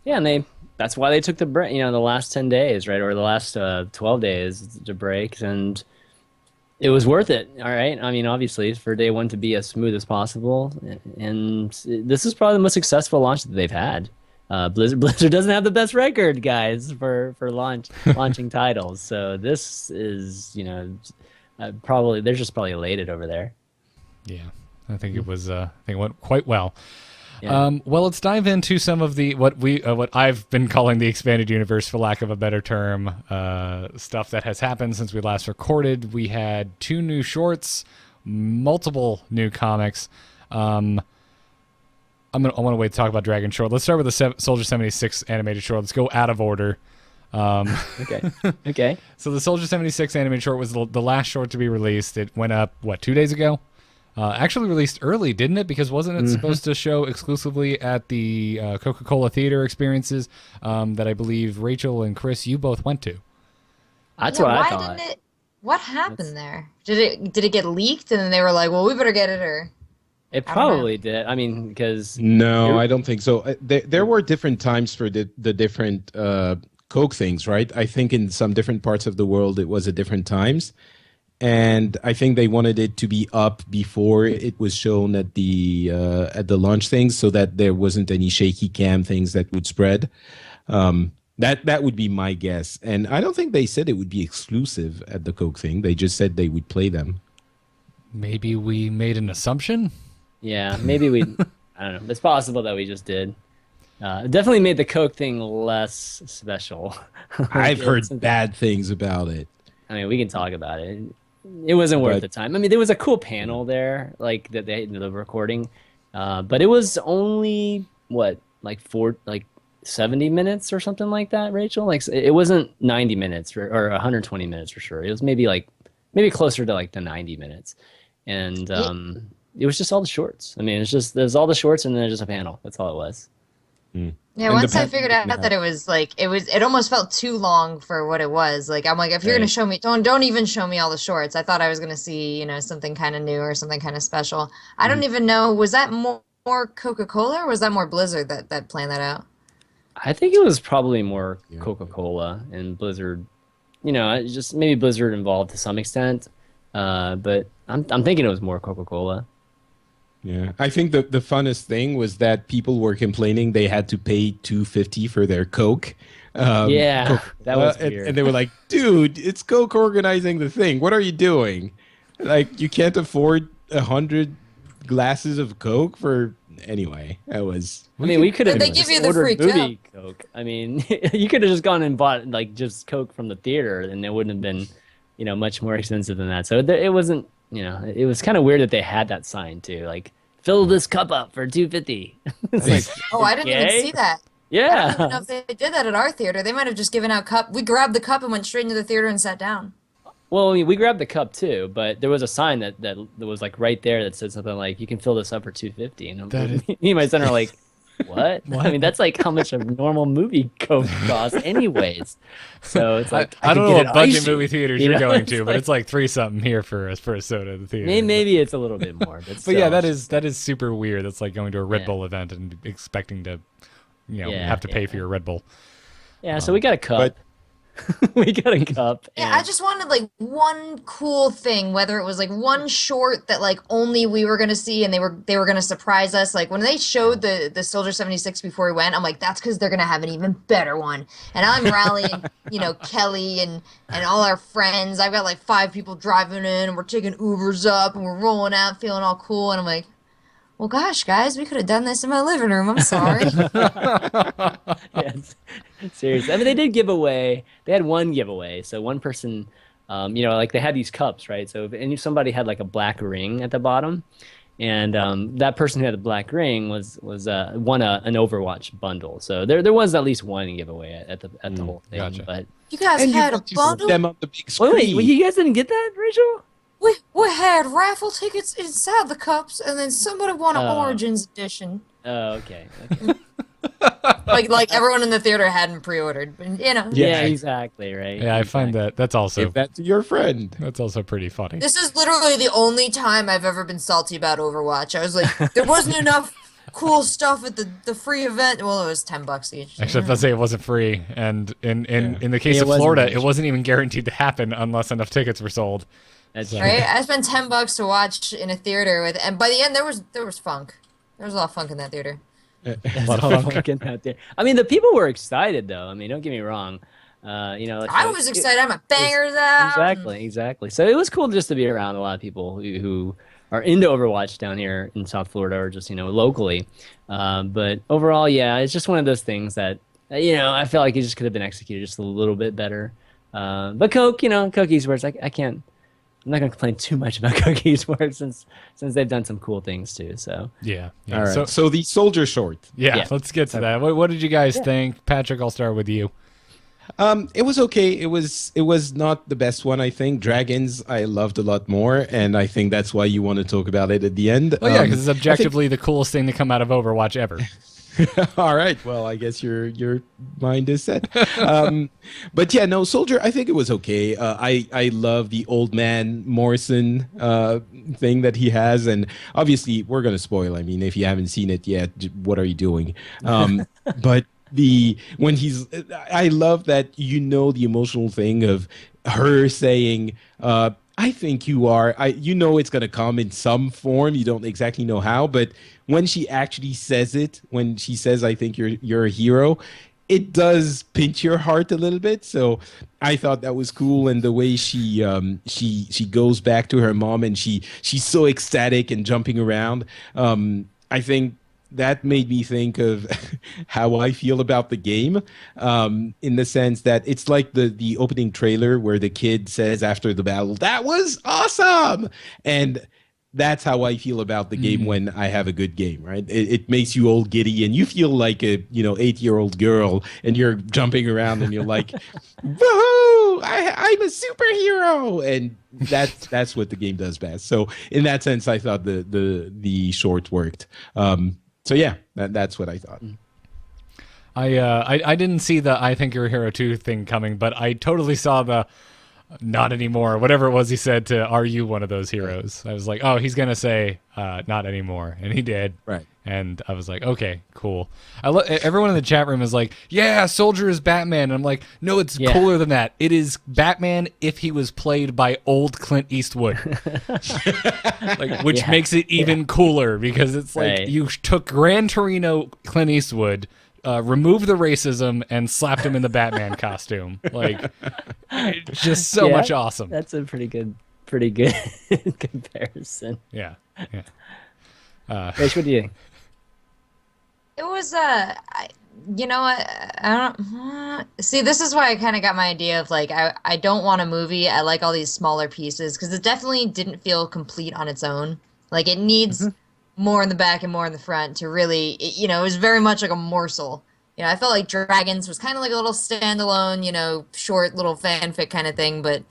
Yeah, and that's why they took the break, the last 10 days, right? Or the last 12 days to break, and it was worth it. All right. I mean, obviously, for day one to be as smooth as possible, and this is probably the most successful launch that they've had. Blizzard doesn't have the best record, guys, for launching titles. So this is, probably they're just probably elated over there. Yeah, I think it was. I think it went quite well. Yeah. Well, let's dive into some of the what I've been calling the expanded universe, for lack of a better term, stuff that has happened since we last recorded. We had 2 new shorts, multiple new comics. I want to wait to talk about Dragon short. Let's start with the Soldier 76 animated short. Let's go out of order. Okay. Okay. So the Soldier 76 animated short was the last short to be released. It went up 2 days ago. Actually released early, didn't it? Because wasn't it supposed to show exclusively at the Coca-Cola theater experiences that I believe Rachel and Chris, you both went to? That's Yeah, what I why thought. didn't it? What happened there? Did it get leaked and then they were like, well, we better get it, or It I don't know. probably did. I mean, because No, I don't think so. There were different times for the different Coke things, right? I think in some different parts of the world it was at different times. And I think they wanted it to be up before it was shown at the launch things, so that there wasn't any shaky cam things that would spread. That would be my guess. And I don't think they said it would be exclusive at the Coke thing. They just said they would play them. Maybe we made an assumption. yeah, maybe we. I don't know. It's possible that we just did. It definitely made the Coke thing less special. I've heard It's- bad things about it. I mean, we can talk about it. It wasn't worth But- the time. I mean, there was a cool panel there, like that the recording, but it was only what, like 70 minutes or something like that, Rachel. Like it wasn't 90 minutes or 120 minutes for sure. It was maybe closer to like the 90 minutes, and it was just all the shorts. I mean, there's all the shorts and then just a panel. That's all it was. Yeah, And once the I figured out that it was it almost felt too long for what it was. Like, I'm like, if you're gonna Right. show me, don't even show me all the shorts. I thought I was gonna see, something kind of new or something kind of special. I don't even know, was that more Coca-Cola or was that more Blizzard that planned that out? I think it was probably more Coca-Cola and Blizzard. Just maybe Blizzard involved to some extent, but I'm thinking it was more Coca-Cola. Yeah, I think the funnest thing was that people were complaining they had to pay $2.50 for their Coke. Yeah, Coke- that was and, weird. and they were like, "Dude, it's Coke organizing the thing. What are you doing? Like, you can't afford 100 glasses of Coke for anyway." That was I mean, we could have They just give you the ordered free movie Coke. I mean, you could have just gone and bought like just Coke from the theater, and it wouldn't have been, much more expensive than that. So it wasn't, it was kind of weird that they had that sign too, like fill this cup up for $2.50. It's like, Oh, I didn't even okay. see that. I don't even know Yeah. if they did that at our theater. They might have just given out cup. We grabbed the cup and went straight into the theater and sat down. Well, I mean, we grabbed the cup too, but there was a sign that was like right there that said something like, "You can fill this up for $2.50." And That is- me and my son are like, "What?" I mean, that's like how much a normal movie Coke costs, anyways. So it's like I don't could know get what it budget icy, movie theaters you you're know? going It's to, but like- it's like $3 here for a soda at the theater. maybe it's a little bit more, but But yeah, still. that is super weird. That's like going to a Red Yeah. Bull event and expecting to, Yeah, have to pay yeah. for your Red Bull. Yeah. So we got a cup. but- We got a cup. Yeah, and- I just wanted like one cool thing, whether it was like one short that like only we were gonna see and they were gonna surprise us. Like when they showed the Soldier 76 before we went, I'm like, that's because they're gonna have an even better one. And I'm rallying, Kelly and all our friends. I've got like 5 people driving in and we're taking Ubers up and we're rolling out feeling all cool. And I'm like, well, gosh, guys, we could have done this in my living room. I'm sorry. Yes. Seriously. I mean, they did give away. They had one giveaway. So one person, like they had these cups, right? So if somebody had like a black ring at the bottom, and that person who had the black ring was won an Overwatch bundle. So there was at least one giveaway at the whole thing. Gotcha. But You guys and you had a got to see bundle? them on the big screen. wait, you guys didn't get that, Rachel? We had raffle tickets inside the cups, and then somebody won an Oh. Origins edition. Oh, okay. Okay. Like everyone in the theater hadn't pre-ordered, but, you know. Yeah, exactly, right. Yeah, I find that's also Give that to your friend. that's also pretty funny. This is literally the only time I've ever been salty about Overwatch. I was like, there wasn't enough cool stuff at the free event. Well, it was $10 each. Actually, I was about to say it wasn't free, and in the case It of wasn't Florida, free. it wasn't even guaranteed to happen unless enough tickets were sold. That's Right? I spent $10 to watch in a theater with, and by the end there was funk. There was a lot of funk in that theater. There's a lot of funk in that there. I mean, the people were excited though. I mean, don't get me wrong. You know, I was excited. I'm a bangers out. Exactly. So it was cool just to be around a lot of people who are into Overwatch down here in South Florida or just locally. But overall, yeah, it's just one of those things that I feel like it just could have been executed just a little bit better. But Coke, Cookies, where it's like I can't. I'm not gonna complain too much about Cookies Work since they've done some cool things too. So Yeah. All right. So the soldier short. Yeah, let's get to that. What did you guys think? Patrick, I'll start with you. It was okay. It was not the best one, I think. Dragons I loved a lot more, and I think that's why you want to talk about it at the end. Well, yeah, because it's objectively the coolest thing to come out of Overwatch ever. All right. Well, I guess your mind is set. But yeah, no, Soldier, I think it was okay. I love the old man Morrison thing that he has, and obviously we're gonna spoil. I mean, if you haven't seen it yet, what are you doing? But I love that the emotional thing of her saying, I think you are. It's going to come in some form. You don't exactly know how, but when she actually says it, when she says, "I think you're a hero," it does pinch your heart a little bit. So I thought that was cool, and the way she goes back to her mom and she's so ecstatic and jumping around. I think that made me think of how I feel about the game, in the sense that it's like the opening trailer where the kid says after the battle, "That was awesome," and that's how I feel about the game when I have a good game, right? It makes you all giddy and you feel like a 8-year-old girl and you're jumping around and you're like, "Woohoo! I'm a superhero!" And that's what the game does best. So in that sense, I thought the short worked. So yeah, that's what I thought. I didn't see the "I think you're a hero" 2 thing coming, but I totally saw the "not anymore," whatever it was he said to "Are you one of those heroes?" I was like, oh, he's gonna say "not anymore," and he did. Right. And I was like, okay, cool. Everyone in the chat room is like, yeah, Soldier is Batman. And I'm like, no, it's cooler than that. It is Batman if he was played by old Clint Eastwood, which makes it even cooler because it's like you took Gran Torino Clint Eastwood, removed the racism, and slapped him in the Batman costume. Like, it's just so much awesome. That's a pretty good comparison. Yeah. Rach, what do you think? It was you know what? I don't see. This is why I kind of got my idea of like I don't want a movie. I like all these smaller pieces because it definitely didn't feel complete on its own. Like it needs more in the back and more in the front to really. It was very much like a morsel. I felt like Dragons was kind of like a little standalone, short little fanfic kind of thing. But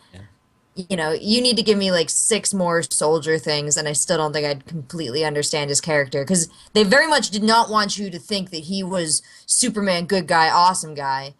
you need to give me like 6 more Soldier things, and I still don't think I'd completely understand his character because they very much did not want you to think that he was Superman, good guy, awesome guy.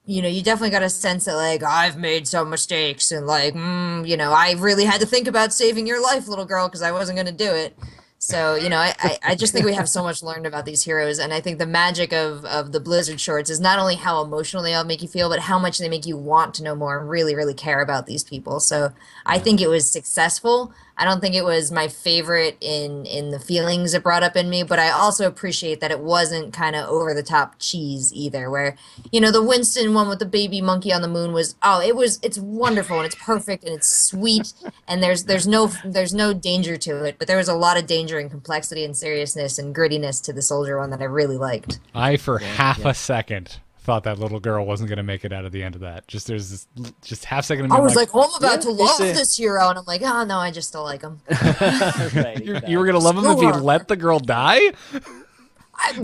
You definitely got a sense that like I've made some mistakes and like I really had to think about saving your life, little girl, because I wasn't going to do it. So, I just think we have so much learned about these heroes, and I think the magic of the Blizzard shorts is not only how emotional they all make you feel, but how much they make you want to know more and really, really care about these people. So I think it was successful. I don't think it was my favorite in the feelings it brought up in me, but I also appreciate that it wasn't kind of over the top cheese either, where, the Winston one with the baby monkey on the moon was, it's wonderful and it's perfect and it's sweet and there's no danger to it, but there was a lot of danger and complexity and seriousness and grittiness to the Soldier one that I really liked. I, for half a second, thought that little girl wasn't going to make it out of the end of that. There's this just half second of me. I was like, I'm about to love this hero, and I'm like, oh no, I just still like him. You were going to love him if he let the girl die?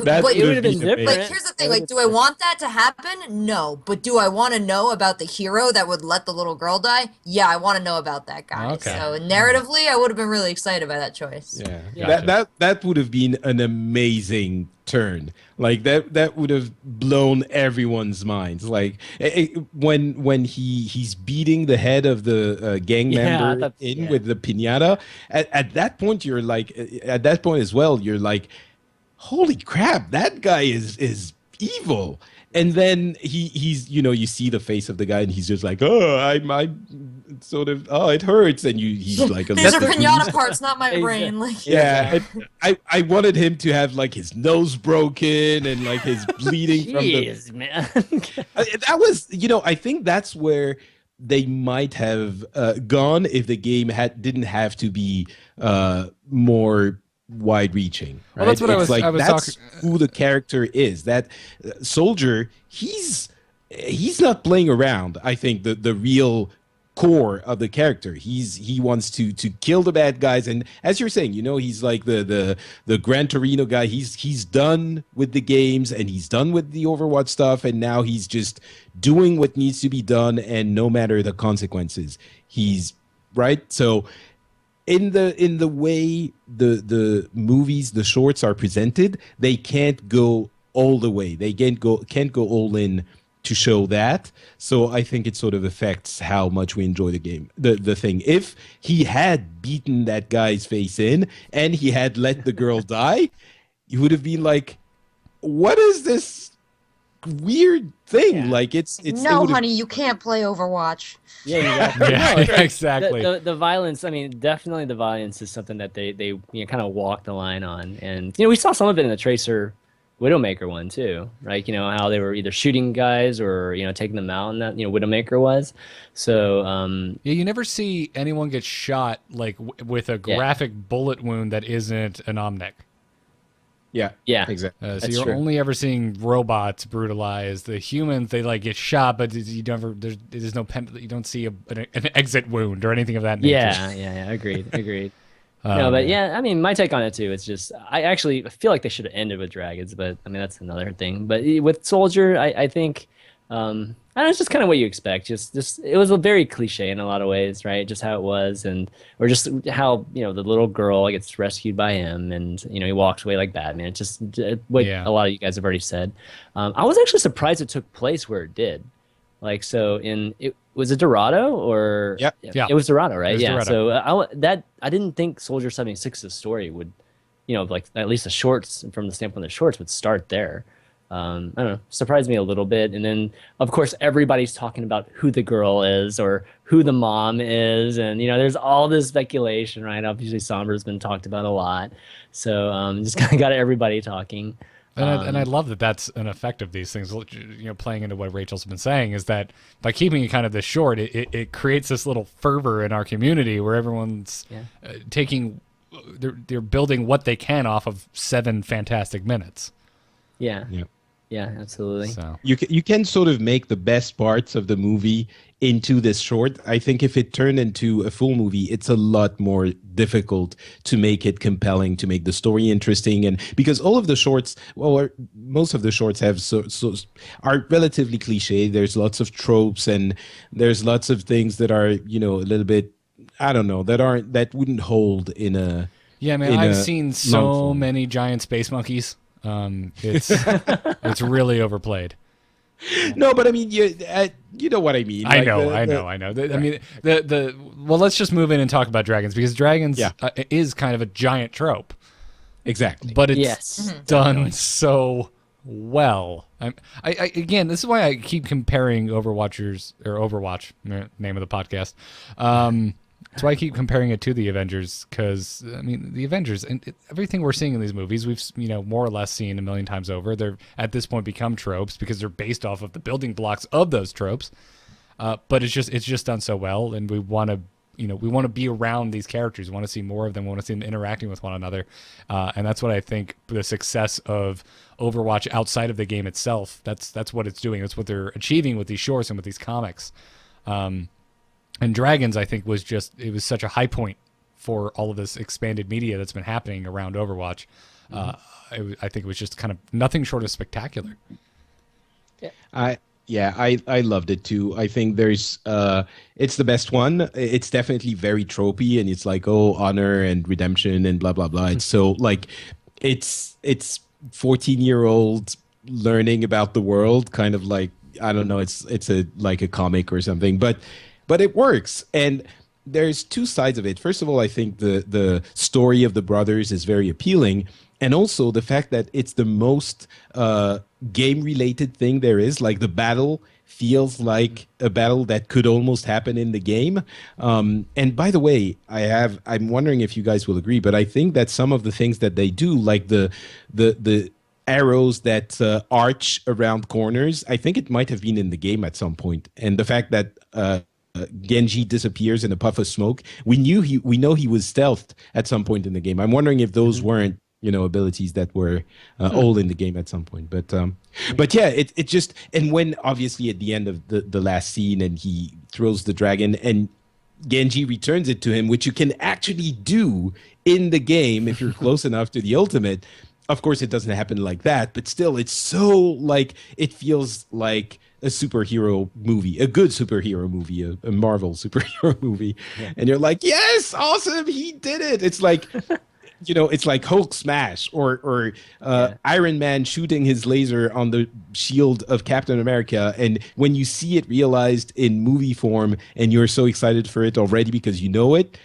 That but it would have been different. Like, here's the thing, like, do I want that to happen? No. But do I want to know about the hero that would let the little girl die? Yeah, I want to know about that guy. Okay. So narratively, I would have been really excited by that choice. Yeah. Gotcha. That would have been an amazing turn. Like that would have blown everyone's minds. Like when he's beating the head of the gang member with the piñata. At that point, you're like, at that point as well, you're like, holy crap, that guy is evil. And then he's you see the face of the guy and he's just like, oh, I sort of, oh, it hurts, and he's like, these are pinata parts, not my brain. Like, yeah, I wanted him to have like his nose broken and like his bleeding from the man. That was, I think that's where they might have gone if the game didn't have to be more wide-reaching. Right? Well, that's what it's I was that's talking. who the character is. That soldier, he's not playing around. I think the real core of the character. He wants to kill the bad guys, and as you're saying, he's like the Gran Torino guy. He's done with the games and he's done with the Overwatch stuff, and now he's just doing what needs to be done, and no matter the consequences, he's right. So in the way the movies, the shorts are presented, they can't go all the way. They can't go all in to show that. So I think it sort of affects how much we enjoy the game, the thing. If he had beaten that guy's face in and he had let the girl die, you would have been like, what is this weird thing? Yeah. Like it's no, honey, you can't play Overwatch. Yeah, exactly. Yeah, exactly. The violence, I mean, definitely the violence is something that they kind of walk the line on. And, we saw some of it in the Tracer Widowmaker one, too, right? How they were either shooting guys or, taking them out, and that, Widowmaker was. So, yeah, you never see anyone get shot, like, with a graphic bullet wound that isn't an Omnic. Yeah, exactly. So you're only ever seeing robots brutalized. The humans, they like get shot, but you never. There's no you don't see an exit wound or anything of that nature. Yeah. Agreed. No, but yeah, I mean, my take on it too. It's just I actually feel like they should have ended with dragons, but I mean that's another thing. But with Soldier, I think. I don't know, it's just kind of what you expect. Just it was a very cliche in a lot of ways, right? Just how it was, or just how the little girl gets rescued by him, and he walks away like Batman. It's just what a lot of you guys have already said. I was actually surprised it took place where it did. Like, so was it Dorado or yeah, it was Dorado, right? Yeah. Dorado. So I didn't think Soldier 76's story would, like at least the shorts from the standpoint of the shorts would start there. I don't know, surprised me a little bit. And then, of course, everybody's talking about who the girl is or who the mom is. And, there's all this speculation, right? Obviously, Sombra's been talked about a lot. So just kind of got everybody talking. And I love that that's an effect of these things, playing into what Rachel's been saying, is that by keeping it kind of this short, it creates this little fervor in our community where everyone's they're building what they can off of 7 fantastic minutes. Yeah, absolutely. So you can sort of make the best parts of the movie into this short. I think if it turned into a full movie, it's a lot more difficult to make it compelling, to make the story interesting, and because all of the shorts, most of the shorts have are relatively cliche. There's lots of tropes and there's lots of things that are a little bit, I don't know, that wouldn't hold in a. Yeah, man, I've seen so many giant space monkeys. It's really overplayed. No, but I mean, you know what I mean. I know. I mean, well, let's just move in and talk about dragons, because dragons is kind of a giant trope. Exactly. But it's done so well. I again, this is why I keep comparing Overwatchers, or Overwatch, name of the podcast. That's why I keep comparing it to the Avengers, because I mean the Avengers and everything we're seeing in these movies, we've more or less seen a million times over. They're at this point become tropes because they're based off of the building blocks of those tropes. But it's just done so well, and we want to be around these characters. We want to see more of them. We want to see them interacting with one another, and that's what I think the success of Overwatch outside of the game itself. That's what it's doing. That's what they're achieving with these shorts and with these comics. And Dragons, I think, it was such a high point for all of this expanded media that's been happening around Overwatch. I think it was just kind of nothing short of spectacular. I loved it too. I think it's the best one. It's definitely very tropey, and it's like, honor and redemption and blah blah blah. It's so like it's 14-year-old learning about the world, kind of like, I don't know, it's a like a comic or something, but it works. And there's two sides of it. First of all, I think the story of the brothers is very appealing, and also the fact that it's the most game related thing there is. Like, the battle feels like a battle that could almost happen in the game. And by the way, I'm wondering if you guys will agree, but I think that some of the things that they do, like the arrows that arch around corners, I think it might have been in the game at some point. And the fact that Genji disappears in a puff of smoke, we know he was stealthed at some point in the game. I'm wondering if those weren't, abilities that were all in the game at some point. But yeah, it just, and when obviously at the end of the last scene and he throws the dragon and Genji returns it to him, which you can actually do in the game if you're close enough to the ultimate. Of course, it doesn't happen like that, but still, it's so like, it feels like a superhero movie, a good superhero movie, a Marvel superhero movie. Yeah. And you're like, yes, awesome, he did it. It's like, it's like Hulk smash or Iron Man shooting his laser on the shield of Captain America. And when you see it realized in movie form and you're so excited for it already because you know it,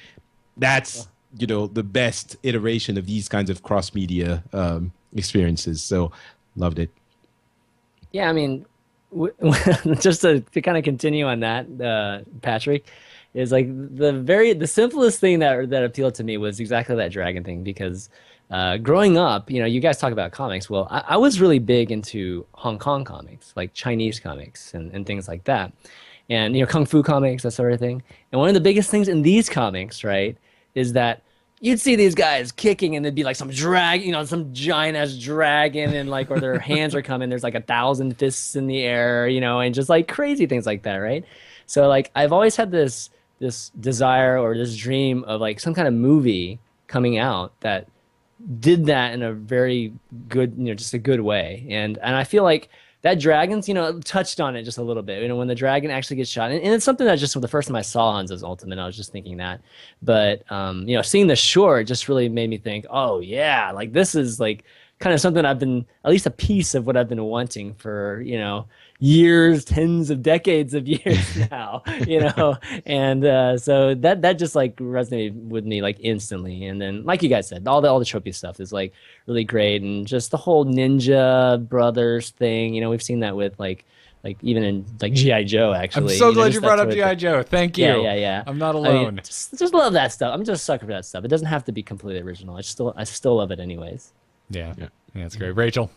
that's, the best iteration of these kinds of cross-media experiences. So loved it. Yeah, I mean, just to kind of continue on that, Patrick, is like the simplest thing that appealed to me was exactly that dragon thing, because growing up, you guys talk about comics. Well, I was really big into Hong Kong comics, like Chinese comics and things like that. And, Kung Fu comics, that sort of thing. And one of the biggest things in these comics, right, is that you'd see these guys kicking and there'd be like some some giant ass dragon, and like, or their hands are coming, there's like 1,000 fists in the air, and just like crazy things like that, right? So like, I've always had this desire or this dream of like some kind of movie coming out that did that in a very good, just a good way. And I feel like that Dragons, touched on it just a little bit. When the dragon actually gets shot, and it's something that just the first time I saw Hanzo's ultimate, I was just thinking that. But seeing the short just really made me think, oh yeah, like this is like kind of something I've been, at least a piece of what I've been wanting for years, tens of decades of years now, and so that just like resonated with me like instantly. And then, like you guys said, all the trophy stuff is like really great, and just the whole Ninja Brothers thing, we've seen that with like even in like G.I. Joe, actually. I'm so glad you brought up G.I. Joe. Thank you. Yeah. I'm not alone. I mean, just love that stuff. I'm just a sucker for that stuff. It doesn't have to be completely original. I still love it anyways. Yeah, it's great. Rachel?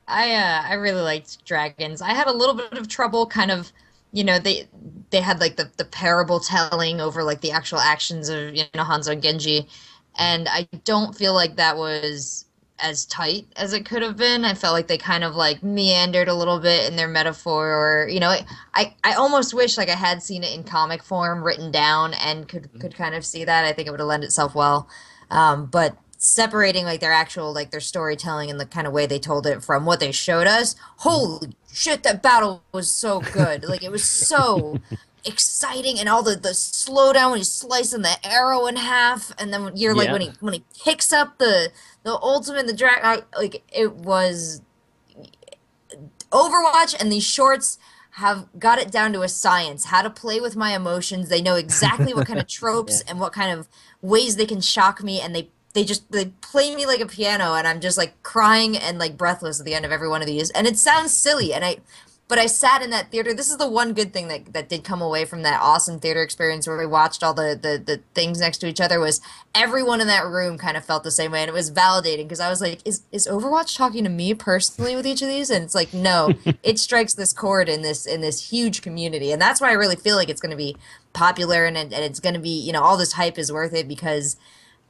I really liked Dragons. I had a little bit of trouble kind of, they had like the parable telling over like the actual actions of, Hanzo and Genji. And I don't feel like that was as tight as it could have been. I felt like they kind of like meandered a little bit in their metaphor, or, I almost wish like I had seen it in comic form written down and could kind of see that. I think it would have lent itself well. But separating like their actual like their storytelling and the kind of way they told it from what they showed us, holy shit, that battle was so good. Like, it was so exciting, and all the slowdown when he's slicing the arrow in half, and then you're like when he picks up the ultimate, the drag, like, it was Overwatch. And these shorts have got it down to a science, how to play with my emotions. They know exactly what kind of tropes and what kind of ways they can shock me, and they play me like a piano, and I'm just like crying and like breathless at the end of every one of these. And it sounds silly, but I sat in that theater. This is the one good thing that did come away from that awesome theater experience where we watched all the things next to each other, was everyone in that room kind of felt the same way, and it was validating, because I was like, is Overwatch talking to me personally with each of these? And it's like, no, it strikes this chord in this huge community, and that's why I really feel like it's going to be popular, and it's going to be, all this hype is worth it, because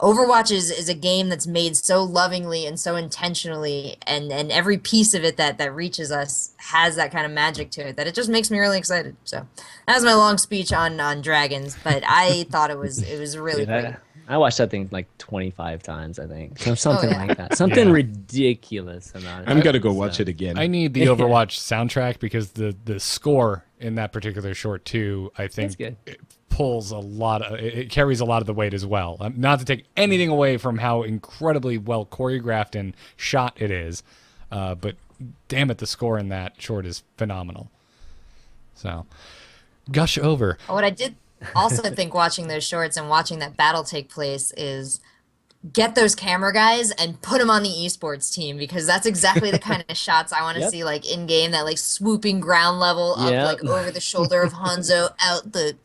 Overwatch is a game that's made so lovingly and so intentionally, and every piece of it that reaches us has that kind of magic to it, that it just makes me really excited. So that was my long speech on Dragons, but I thought it was really great. I watched that thing like 25 times, I think. Something like that. Something ridiculous about it. I'm going to go watch it again. I need the Overwatch soundtrack, because the score in that particular short too, I think, pulls a lot of it carries a lot of the weight as well. Not to take anything away from how incredibly well choreographed and shot it is, but damn it, the score in that short is phenomenal. So, gush over. What I did also think watching those shorts and watching that battle take place is get those camera guys and put them on the esports team, because that's exactly the kind of shots I want to see, like in game, that like swooping ground level up like over the shoulder of Hanzo out the.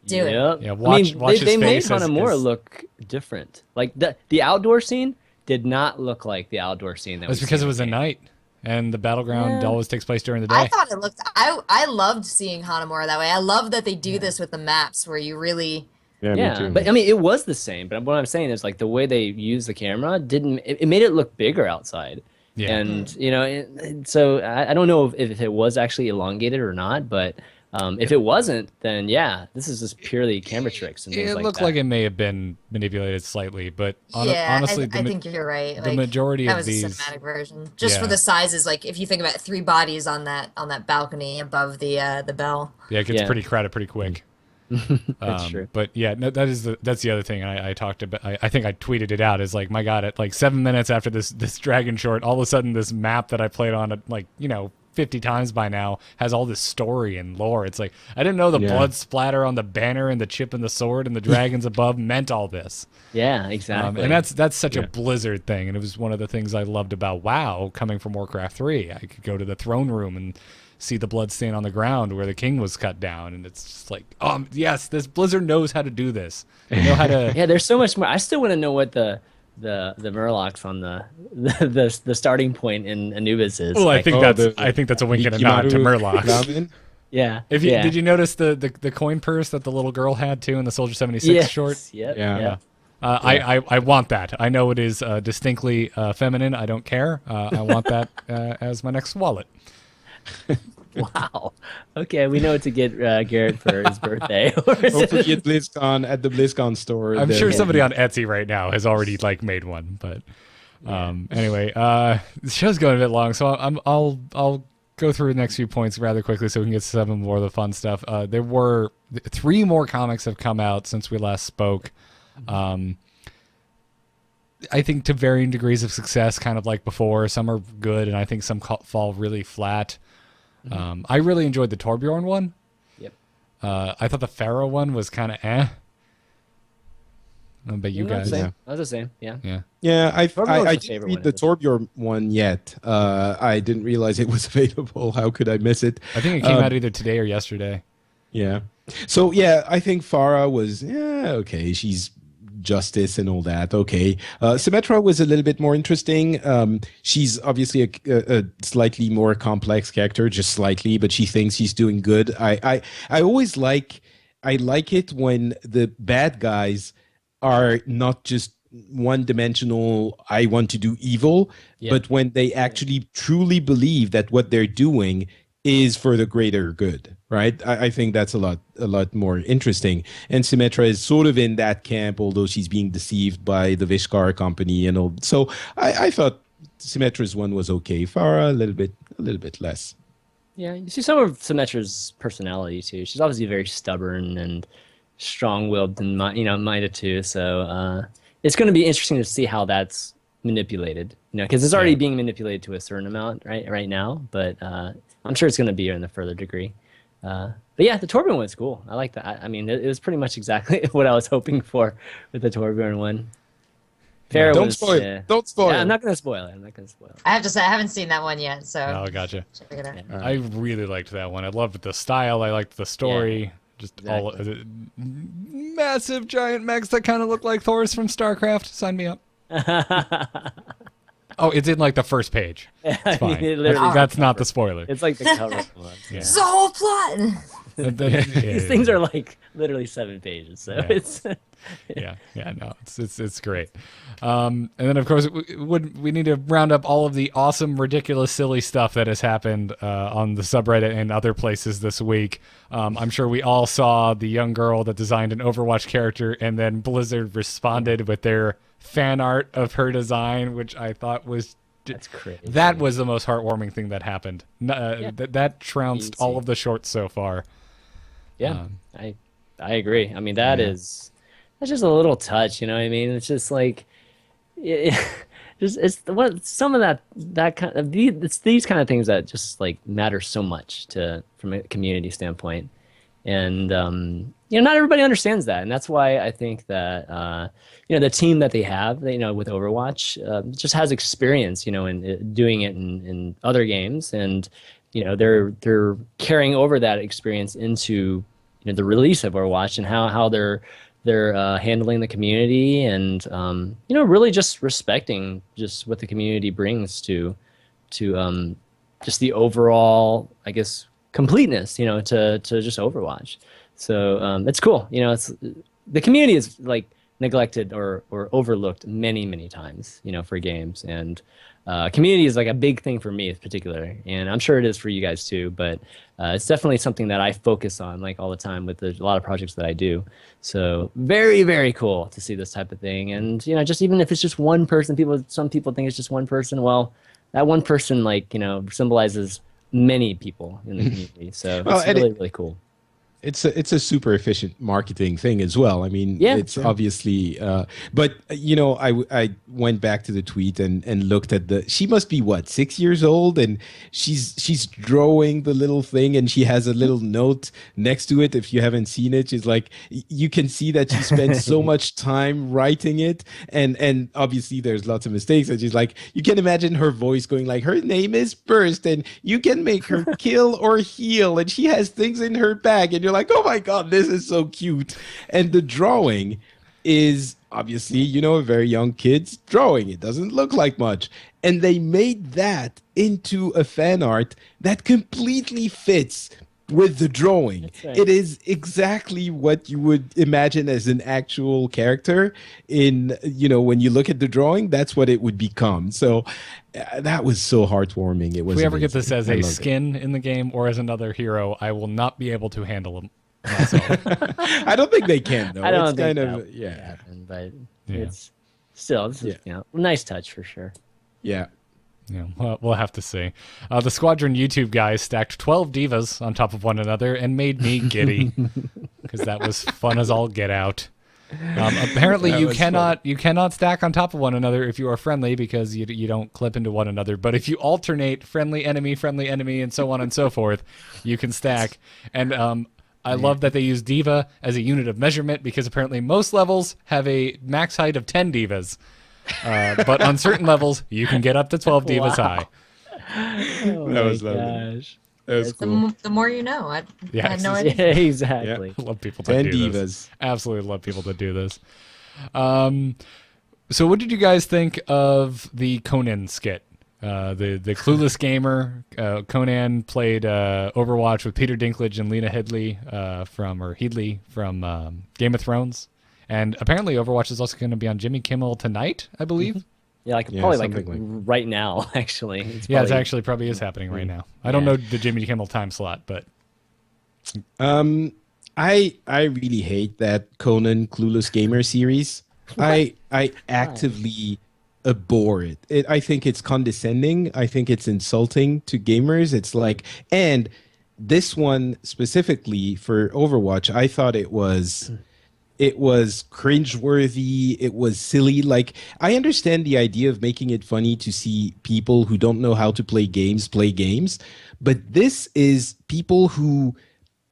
Do it. Yeah, watch his they made face Hanamura look different. Like the outdoor scene did not look like the outdoor scene that was because it was a night, and the battleground always takes place during the day. I thought it looked. I loved seeing Hanamura that way. I love that they do this with the maps where you really. Yeah, me too. But I mean, it was the same. But what I'm saying is, like, the way they used the camera it made it look bigger outside. Yeah. And so I don't know if it was actually elongated or not, but. If it wasn't, then this is just purely camera tricks and things like that. It looked like it may have been manipulated slightly, but honestly, I think you're right. The majority of these, that was a cinematic version, just for the sizes. Like if you think about 3 bodies on that balcony above the bell. Yeah, it gets pretty crowded pretty quick. That's true. But that's the other thing I talked about. I think I tweeted it out. Is like, my God, at like 7 minutes after this dragon short, all of a sudden this map that I played on at 50 times by now has all this story and lore. It's like, I didn't know the blood splatter on the banner and the chip and the sword and the dragons above meant all this. Yeah, exactly. And that's such a Blizzard thing, and it was one of the things I loved about WoW coming from Warcraft 3. I could go to the throne room and see the blood stain on the ground where the king was cut down, and it's just like, yes, this Blizzard knows how to do this. They know how to. Yeah, there's so much more. I still want to know what the Murlocs on the starting point in Anubis is. Well, I think that's a wink and a nod to Murlocs. Yeah. Did you notice the coin purse that the little girl had too in the Soldier 76 short? Yep. Yeah. I want that. I know it is distinctly feminine. I don't care. I want that as my next wallet. Wow. Okay, we know what to get Garrett for his birthday. Hopefully at the BlizzCon store. I'm sure somebody on Etsy right now has already made one. But anyway, the show's going a bit long, so I'll go through the next few points rather quickly so we can get to some more of the fun stuff. There were 3 more comics have come out since we last spoke. I think to varying degrees of success, kind of like before. Some are good, and I think some fall really flat. I really enjoyed the Torbjorn one. Yep. I thought the Pharaoh one was kind of eh. But you guys, I was the same. Yeah. Yeah, I didn't read the Torbjorn one yet. I didn't realize it was available. How could I miss it? I think it came out either today or yesterday. Yeah. So I think Farah was okay. She's justice and all that. Okay. Symmetra was a little bit more interesting. She's obviously a slightly more complex character, just slightly, but she thinks she's doing good. I always like it when the bad guys are not just one-dimensional, I want to do evil, but when they actually truly believe that what they're doing is for the greater good, right? I think that's a lot more interesting. And Symmetra is sort of in that camp, although she's being deceived by the Vishkar company and all. So I thought Symmetra's one was okay. Farah a little bit less. Yeah, you see some of Symmetra's personality too. She's obviously very stubborn and strong-willed and minded too. So it's going to be interesting to see how that's manipulated. Because it's already being manipulated to a certain amount right now, but. I'm sure it's going to be in a further degree. But yeah, the Torbjorn one's cool. I like that. I mean, it was pretty much exactly what I was hoping for with the Torbjorn one. Don't spoil. Don't spoil. Yeah, I'm not going to spoil it. I have to say, I haven't seen that one yet, so. Oh, gotcha. Check it out. I really liked that one. I loved the style. I liked the story. Just all massive giant mechs that kind of look like Thor's from StarCraft. Sign me up. Oh, it's in the first page. It's fine. That's not the spoiler. It's like the cover. It's the whole plot. These things are literally 7 pages, so it's. No, it's great. And then of course we need to round up all of the awesome, ridiculous, silly stuff that has happened on the subreddit and other places this week. I'm sure we all saw the young girl that designed an Overwatch character, and then Blizzard responded with their fan art of her design, which I thought was that's crazy. That was the most heartwarming thing that happened. That trounced all of the shorts so far. Yeah, I agree. I mean, that's just a little touch, you know what I mean? It's just like, it, just it's what some of that kind of it's these kind of things that just like matter so much to from a community standpoint, and not everybody understands that, and that's why I think that the team that they have, with Overwatch, just has experience, in doing it in other games, and they're carrying over that experience into the release of Overwatch and how they're handling the community, and really just respecting just what the community brings to just the overall, I guess, completeness, to just Overwatch. So it's cool. It's the community is like neglected or overlooked many times, for games, and community is like a big thing for me in particular, and I'm sure it is for you guys too. But it's definitely something that I focus on like all the time with a lot of projects that I do. So very cool to see this type of thing, and just even if it's just one person, some people think it's just one person. Well, that one person symbolizes many people in the community. So it's really cool. It's a super efficient marketing thing as well. I mean, it's obviously, but I went back to the tweet and looked at she must be what, 6 years old, and she's drawing the little thing, and she has a little note next to it. If you haven't seen it, she's like, you can see that she spent so much time writing it, and obviously there's lots of mistakes, and she's like, you can imagine her voice going like, her name is Burst, and you can make her kill or heal, and she has things in her bag, and you're like, oh my God, this is so cute. And the drawing is obviously, a very young kid's drawing. It doesn't look like much. And they made that into a fan art that completely fits with the drawing. Right. It is exactly what you would imagine as an actual character in, when you look at the drawing, that's what it would become. So that was so heartwarming. It was. If we ever get this as a skin in the game or as another hero, I will not be able to handle him myself. I don't think they can, though. I don't think that would happen, but it's still, nice touch for sure. Yeah. Yeah, well, we'll have to see. The Squadron YouTube guys stacked 12 divas on top of one another and made me giddy because that was fun as all get out. Apparently, you cannot stack on top of one another if you are friendly, because you don't clip into one another. But if you alternate friendly, enemy, and so on and so forth, you can stack. And I love that they use diva as a unit of measurement, because apparently most levels have a max height of 10 divas. But on certain levels, you can get up to 12 divas high. Oh that was lovely. That was cool. The more you know. I had no idea. Yeah, exactly. Yeah. Love people to do this. Absolutely love people to do this. So what did you guys think of the Conan skit? The clueless gamer, Conan played Overwatch with Peter Dinklage and Lena Headey from Game of Thrones. And apparently Overwatch is also going to be on Jimmy Kimmel tonight, I believe. Yeah, probably right now, actually. It actually probably is happening right now. I don't know the Jimmy Kimmel time slot, but... I really hate that Conan Clueless Gamer series. I actively abhor it. I think it's condescending. I think it's insulting to gamers. It's like... And this one specifically for Overwatch, I thought it was cringeworthy. It was silly. Like, I understand the idea of making it funny to see people who don't know how to play games, but this is people who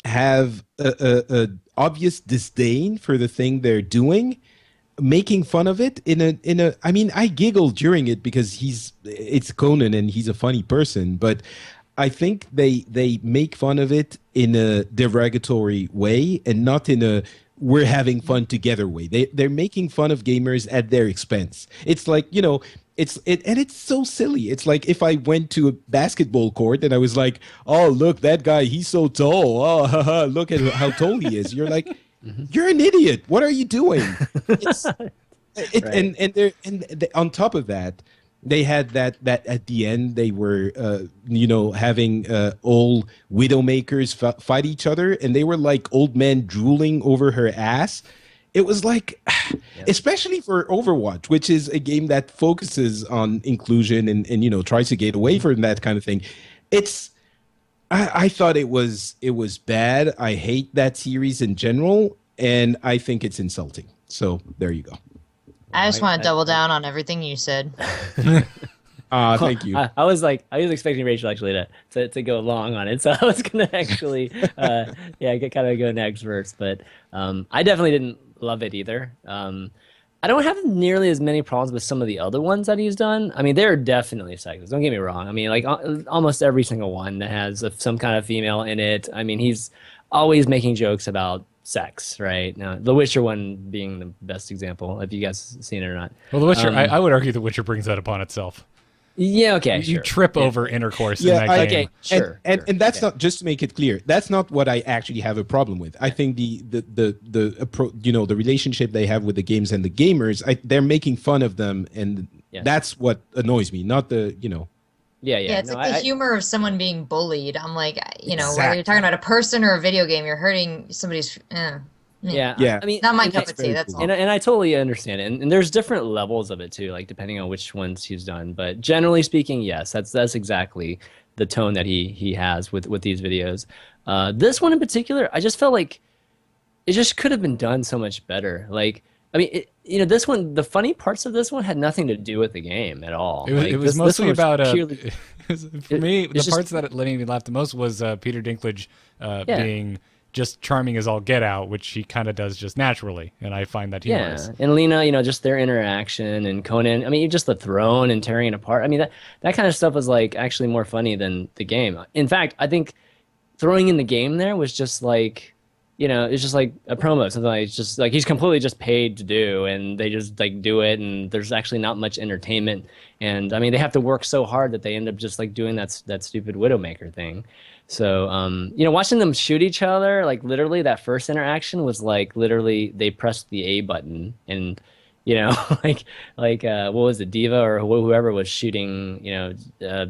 have a obvious disdain for the thing they're doing, making fun of it I mean, I giggled during it because it's Conan and he's a funny person, but I think they make fun of it in a derogatory way and not in a we're having fun together way. They're making fun of gamers at their expense. It's like, it's so silly. It's like if I went to a basketball court and I was like, oh, look, that guy, he's so tall. Oh, haha, look at how tall he is. You're like, you're an idiot. What are you doing? And on top of that, they had that at the end they were having old widowmakers fight each other, and they were like old men drooling over her ass. It was like, especially for Overwatch, which is a game that focuses on inclusion and tries to get away from that kind of thing. I thought it was bad. I hate that series in general, and I think it's insulting. So there you go. I just want to double down on everything you said. Thank you. I was expecting Rachel actually to go long on it, so I was gonna actually kind of go next first, but I definitely didn't love it either. I don't have nearly as many problems with some of the other ones that he's done. I mean, they're definitely sexist. Don't get me wrong. I mean, like almost every single one that has some kind of female in it. I mean, he's always making jokes about sex, right? Now, the Witcher one being the best example, if you guys seen it or not. Well, The Witcher, I would argue The Witcher brings that upon itself. Yeah, okay, You sure. trip over intercourse in Yeah, that game. Okay, sure. And that's not, just to make it clear, that's not what I actually have a problem with. I think the relationship they have with the games and the gamers, they're making fun of them, and that's what annoys me. Not the Yeah, Yeah, it's no, like the humor of someone being bullied. I'm like, whether Exactly. you're talking about a person or a video game, you're hurting somebody's. Yeah. I mean, Not my and cup of tea. That's all. And I totally understand it. And there's different levels of it too, like depending on which ones he's done. But generally speaking, yes, that's exactly the tone that he has with these videos. This one in particular, I just felt like it just could have been done so much better. Like, I mean, this one, the funny parts of this one had nothing to do with the game at all. It was mostly about purely, for me, the parts that made me laugh the most was Peter Dinklage being just charming as all get out, which he kind of does just naturally, and I find that humorous. Yeah, and Lena, just their interaction, and Conan. I mean, just the throne and tearing it apart. I mean, that kind of stuff was like actually more funny than the game. In fact, I think throwing in the game there was just like, it's just like a promo, something like it's just like he's completely just paid to do, and they just like do it, and there's actually not much entertainment. And I mean, they have to work so hard that they end up just like doing that stupid Widowmaker thing. So, watching them shoot each other, like literally that first interaction was like literally they pressed the A button and, like what was it, Diva or whoever was shooting,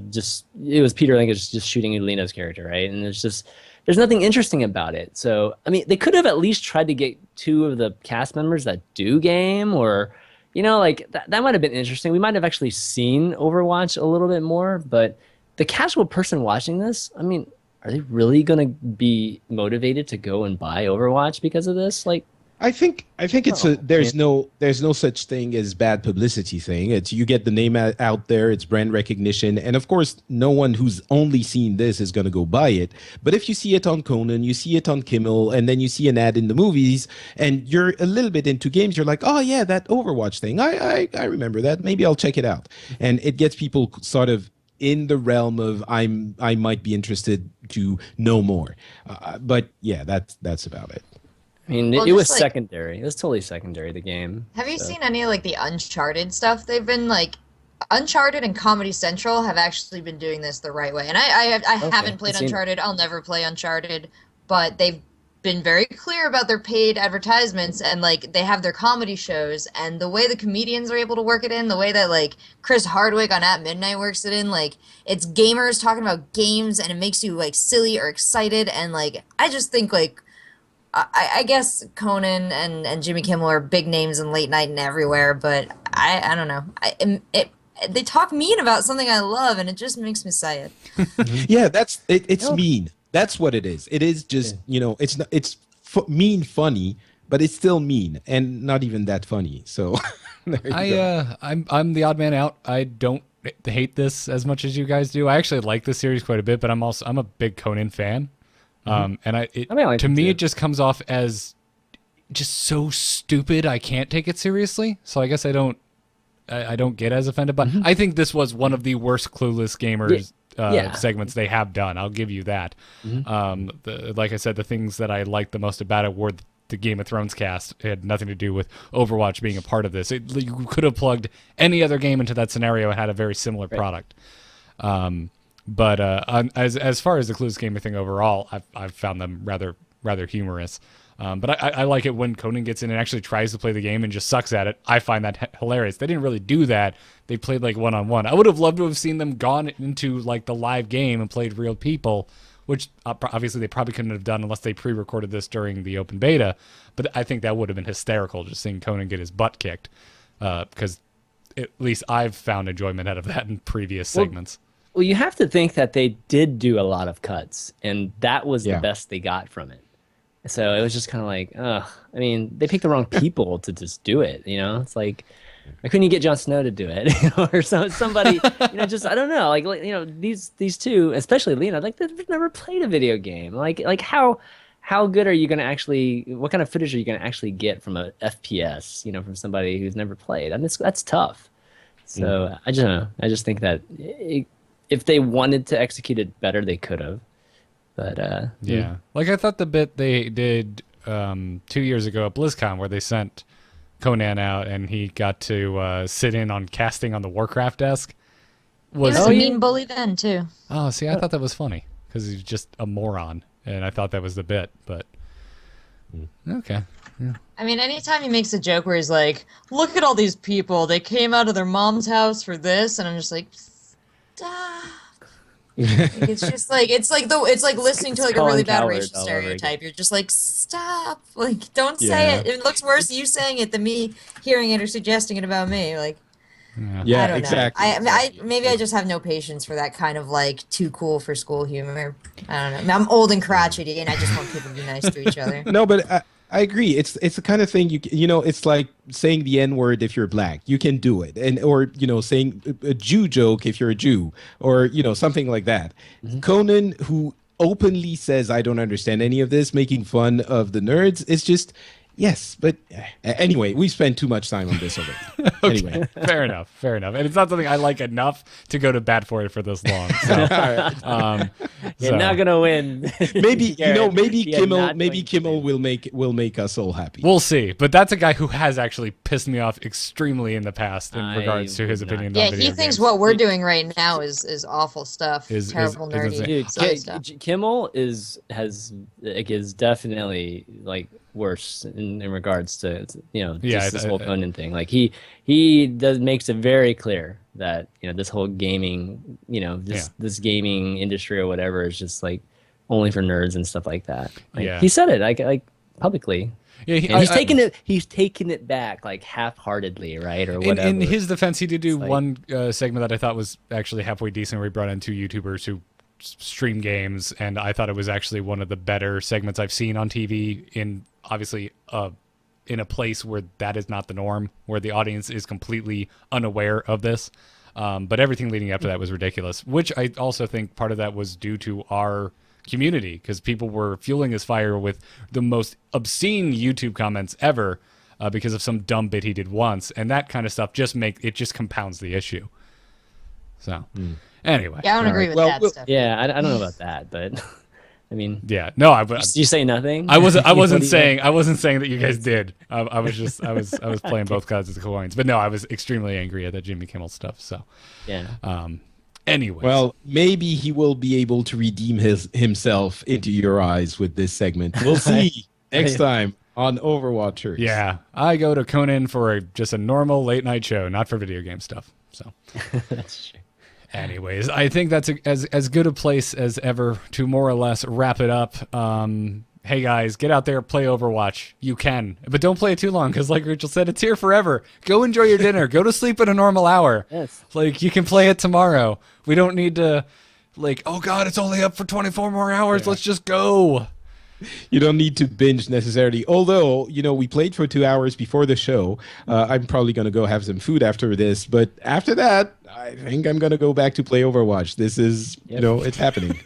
just it was Peter Dinklage just shooting Lena's character, right? And there's nothing interesting about it. So, I mean, they could have at least tried to get two of the cast members that do game or, like that might have been interesting. We might have actually seen Overwatch a little bit more, but the casual person watching this, I mean, are they really going to be motivated to go and buy Overwatch because of this? Like, I think there's no such thing as bad publicity thing. It's you get the name out there, it's brand recognition, and of course, no one who's only seen this is going to go buy it. But if you see it on Conan, you see it on Kimmel, and then you see an ad in the movies, and you're a little bit into games, you're like, oh yeah, that Overwatch thing, I remember that. Maybe I'll check it out, and it gets people sort of in the realm of I might be interested to know more. But yeah, that's about it. I mean, it was secondary. It was totally secondary, the game. Have you seen any of like the Uncharted stuff? They've been like Uncharted and Comedy Central have actually been doing this the right way. And I haven't played Uncharted. I'll never play Uncharted, but they've been very clear about their paid advertisements, and like they have their comedy shows, and the way the comedians are able to work it in, the way that like Chris Hardwick on At Midnight works it in, like it's gamers talking about games, and it makes you like silly or excited, and like I just think like I guess Conan and Jimmy Kimmel are big names in late night and everywhere, but I don't know. They talk mean about something I love, and it just makes me sad. Yeah, it's mean. That's what it is. It is just, it's mean funny, but it's still mean and not even that funny. So there you go. I'm the odd man out. I don't hate this as much as you guys do. I actually like this series quite a bit, but I'm a big Conan fan. And to me it just comes off as just so stupid I can't take it seriously. So I guess I don't get as offended, but I think this was one of the worst Clueless Gamers segments they have done. I'll give you that. Like I said, the things that I liked the most about it were the Game of Thrones cast. It had nothing to do with Overwatch being a part of this. You could have plugged any other game into that scenario and had a very similar product. But as far as the Clueless Gamer thing overall, I've found them rather humorous. But I like it when Conan gets in and actually tries to play the game and just sucks at it. I find that hilarious. They didn't really do that. They played like one-on-one. I would have loved to have seen them gone into like the live game and played real people, which obviously they probably couldn't have done unless they pre-recorded this during the open beta. But I think that would have been hysterical, just seeing Conan get his butt kicked, because at least I've found enjoyment out of that in previous segments. Well, you have to think that they did do a lot of cuts, and that was the Yeah. best they got from it. So it was just kind of like, ugh. I mean, they picked the wrong people to just do it. It's like, why couldn't you get Jon Snow to do it, or somebody, just I don't know, these two, especially Lena, like they've never played a video game. Like how good are you gonna actually? What kind of footage are you gonna actually get from a FPS? From somebody who's never played. I mean, that's tough. So I just don't know. I just think that if they wanted to execute it better, they could have. But Yeah. Like I thought the bit they did 2 years ago at BlizzCon where they sent Conan out and he got to sit in on casting on the Warcraft desk He was. was Oh, a yeah. mean bully then too. Oh, see, I thought that was funny because he's just a moron, and I thought that was the bit. But okay. I mean, anytime he makes a joke where he's like, "Look at all these people. They came out of their mom's house for this," and I'm just like, stop. Like, it's like listening to It's like a really Colin bad Coward racial all over again. stereotype. You're just like, stop. Like, don't say Yeah. it. It looks worse you saying it than me hearing it or suggesting it about me. Like, Yeah, I don't exactly. know. Maybe I just have no patience for that kind of like too cool for school humor. I don't know. I'm old and crotchety, and I just want people to be nice to each other. No, but I agree. It's the kind of thing it's like saying the N word if you're black. You can do it, or saying a Jew joke if you're a Jew, or something like that. Conan, who openly says I don't understand any of this, making fun of the nerds, is just yes. But anyway, we spent too much time on this already. Anyway, Fair enough. And it's not something I like enough to go to bat for it for this long. So, You're so- not gonna win. maybe Garrett. maybe You're Kimmel not maybe going to Kimmel win. will make us all happy. We'll see. But that's a guy who has actually pissed me off extremely in the past in I regards to his would not- opinion Yeah, on video he thinks games. what we're doing right now is awful stuff. Is Terrible, nerdy, insane. Dude, silly stuff. Kimmel is definitely like worse in regards to Yeah, just this whole I- Conan thing. Like he makes it very clear that this whole gaming this gaming industry or whatever is just like only for nerds and stuff like that. Like, Yeah. he said it like publicly. Yeah, And he's taken it back like half-heartedly, right, or whatever. in his defense, he did do It's like- one segment that I thought was actually halfway decent, where he brought in two YouTubers who stream games, and I thought it was actually one of the better segments I've seen on TV. Obviously in a place where that is not the norm, where the audience is completely unaware of this. But everything leading up to that was ridiculous, which I also think part of that was due to our community, because people were fueling his fire with the most obscene YouTube comments ever because of some dumb bit he did once, and that kind of stuff just compounds the issue. So anyway, Yeah, I don't agree with Well, that well- stuff. Yeah, I don't know about that, but I mean, yeah, no, you say nothing. I wasn't What do you saying that you guys did. I was playing both sides of the coins, but no, I was extremely angry at that Jimmy Kimmel stuff. So Yeah. anyway, Well, maybe he will be able to redeem himself into your eyes with this segment. We'll see next time on Overwatchers. yeah, I go to Conan for just a normal late night show, not for video game stuff. So That's true. anyways, I think that's as good a place as ever to more or less wrap it up. Hey guys, get out there, play Overwatch. You can, but don't play it too long, because like Rachel said, it's here forever. Go enjoy your dinner. Go to sleep at a normal hour. Yes. Like, you can play it tomorrow. We don't need to, like, oh god, it's only up for 24 more hours. Yeah. Let's just go. You don't need to binge necessarily. Although, we played for 2 hours before the show. I'm probably going to go have some food after this. But after that, I think I'm going to go back to play Overwatch. This is, it's happening.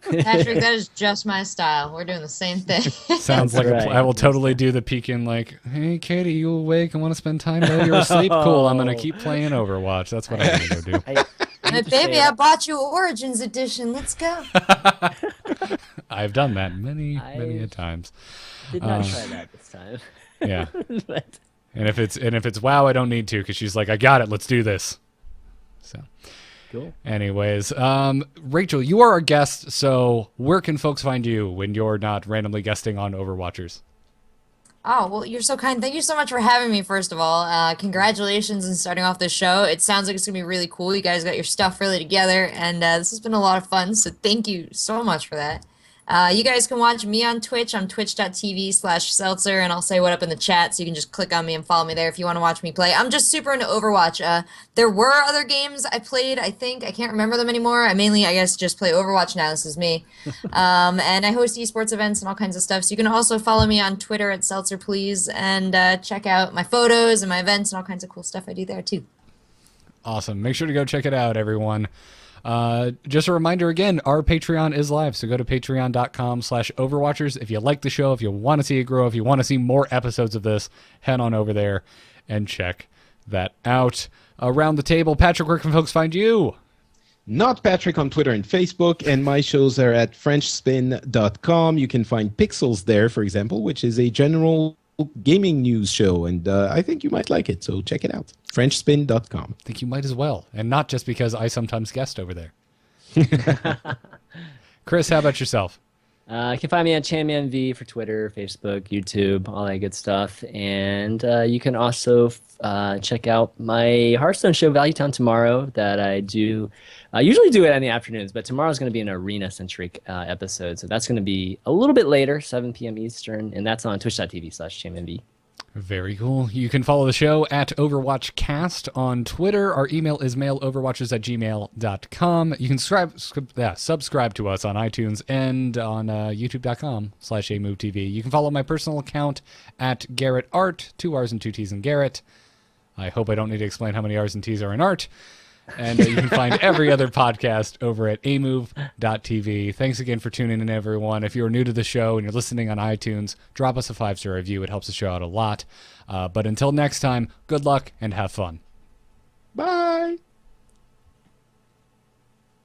Patrick, that is just my style. We're doing the same thing. Sounds like Right. I will totally do the peeking, like, hey Katie, you awake? I want to spend time while you're asleep. Cool, I'm gonna keep playing Overwatch. That's what I'm gonna go do. I But hate to baby, say I it. bought you Origins Edition. Let's go. I've done that many a times. Did not try that this time. Yeah. But And if it's WoW, I don't need to, because she's like, I got it. Let's do this. So, cool. anyways, Rachel, you are our guest. So where can folks find you when you're not randomly guesting on Overwatchers? Oh, well, you're so kind. Thank you so much for having me, first of all. Congratulations on starting off this show. It sounds like it's going to be really cool. You guys got your stuff really together, and this has been a lot of fun, so thank you so much for that. You guys can watch me on Twitch. I'm twitch.tv/Seltzer, and I'll say what up in the chat, so you can just click on me and follow me there if you want to watch me play. I'm just super into Overwatch. There were other games I played, I think. I can't remember them anymore. I mainly, I guess, just play Overwatch now. This is me. And I host esports events and all kinds of stuff. So you can also follow me on Twitter at Seltzer, please, and check out my photos and my events and all kinds of cool stuff I do there, too. Awesome. Make sure to go check it out, everyone. Just a reminder again, our Patreon is live, so go to patreon.com/Overwatchers. If you like the show, if you want to see it grow, if you want to see more episodes of this, head on over there and check that out. Around the table, Patrick, where can folks find you? Not Patrick on Twitter and Facebook, and my shows are at FrenchSpin.com. You can find Pixels there, for example, which is a general gaming news show, and I think you might like it, so check it out. FrenchSpin.com. I think you might as well, and not just because I sometimes guest over there. Chris, how about yourself? You can find me at ChanmanV for Twitter, Facebook, YouTube, all that good stuff. And you can also check out my Hearthstone show, Value Town, tomorrow, that I do. I usually do it in the afternoons, but tomorrow's going to be an arena-centric episode. So that's going to be a little bit later, 7 p.m. Eastern, and that's on twitch.tv/ChanmanV. Very cool. You can follow the show at OverwatchCast on Twitter. Our email is mailoverwatchers@gmail.com. You can subscribe to us on iTunes and on youtube.com/amovetv. You can follow my personal account at Garrett Art, 2 R's and 2 T's in Garrett. I hope I don't need to explain how many R's and T's are in art. And you can find every other podcast over at amove.tv. Thanks again for tuning in, everyone. If you're new to the show and you're listening on iTunes, drop us a 5-star review. It helps the show out a lot. But until next time, good luck and have fun. Bye.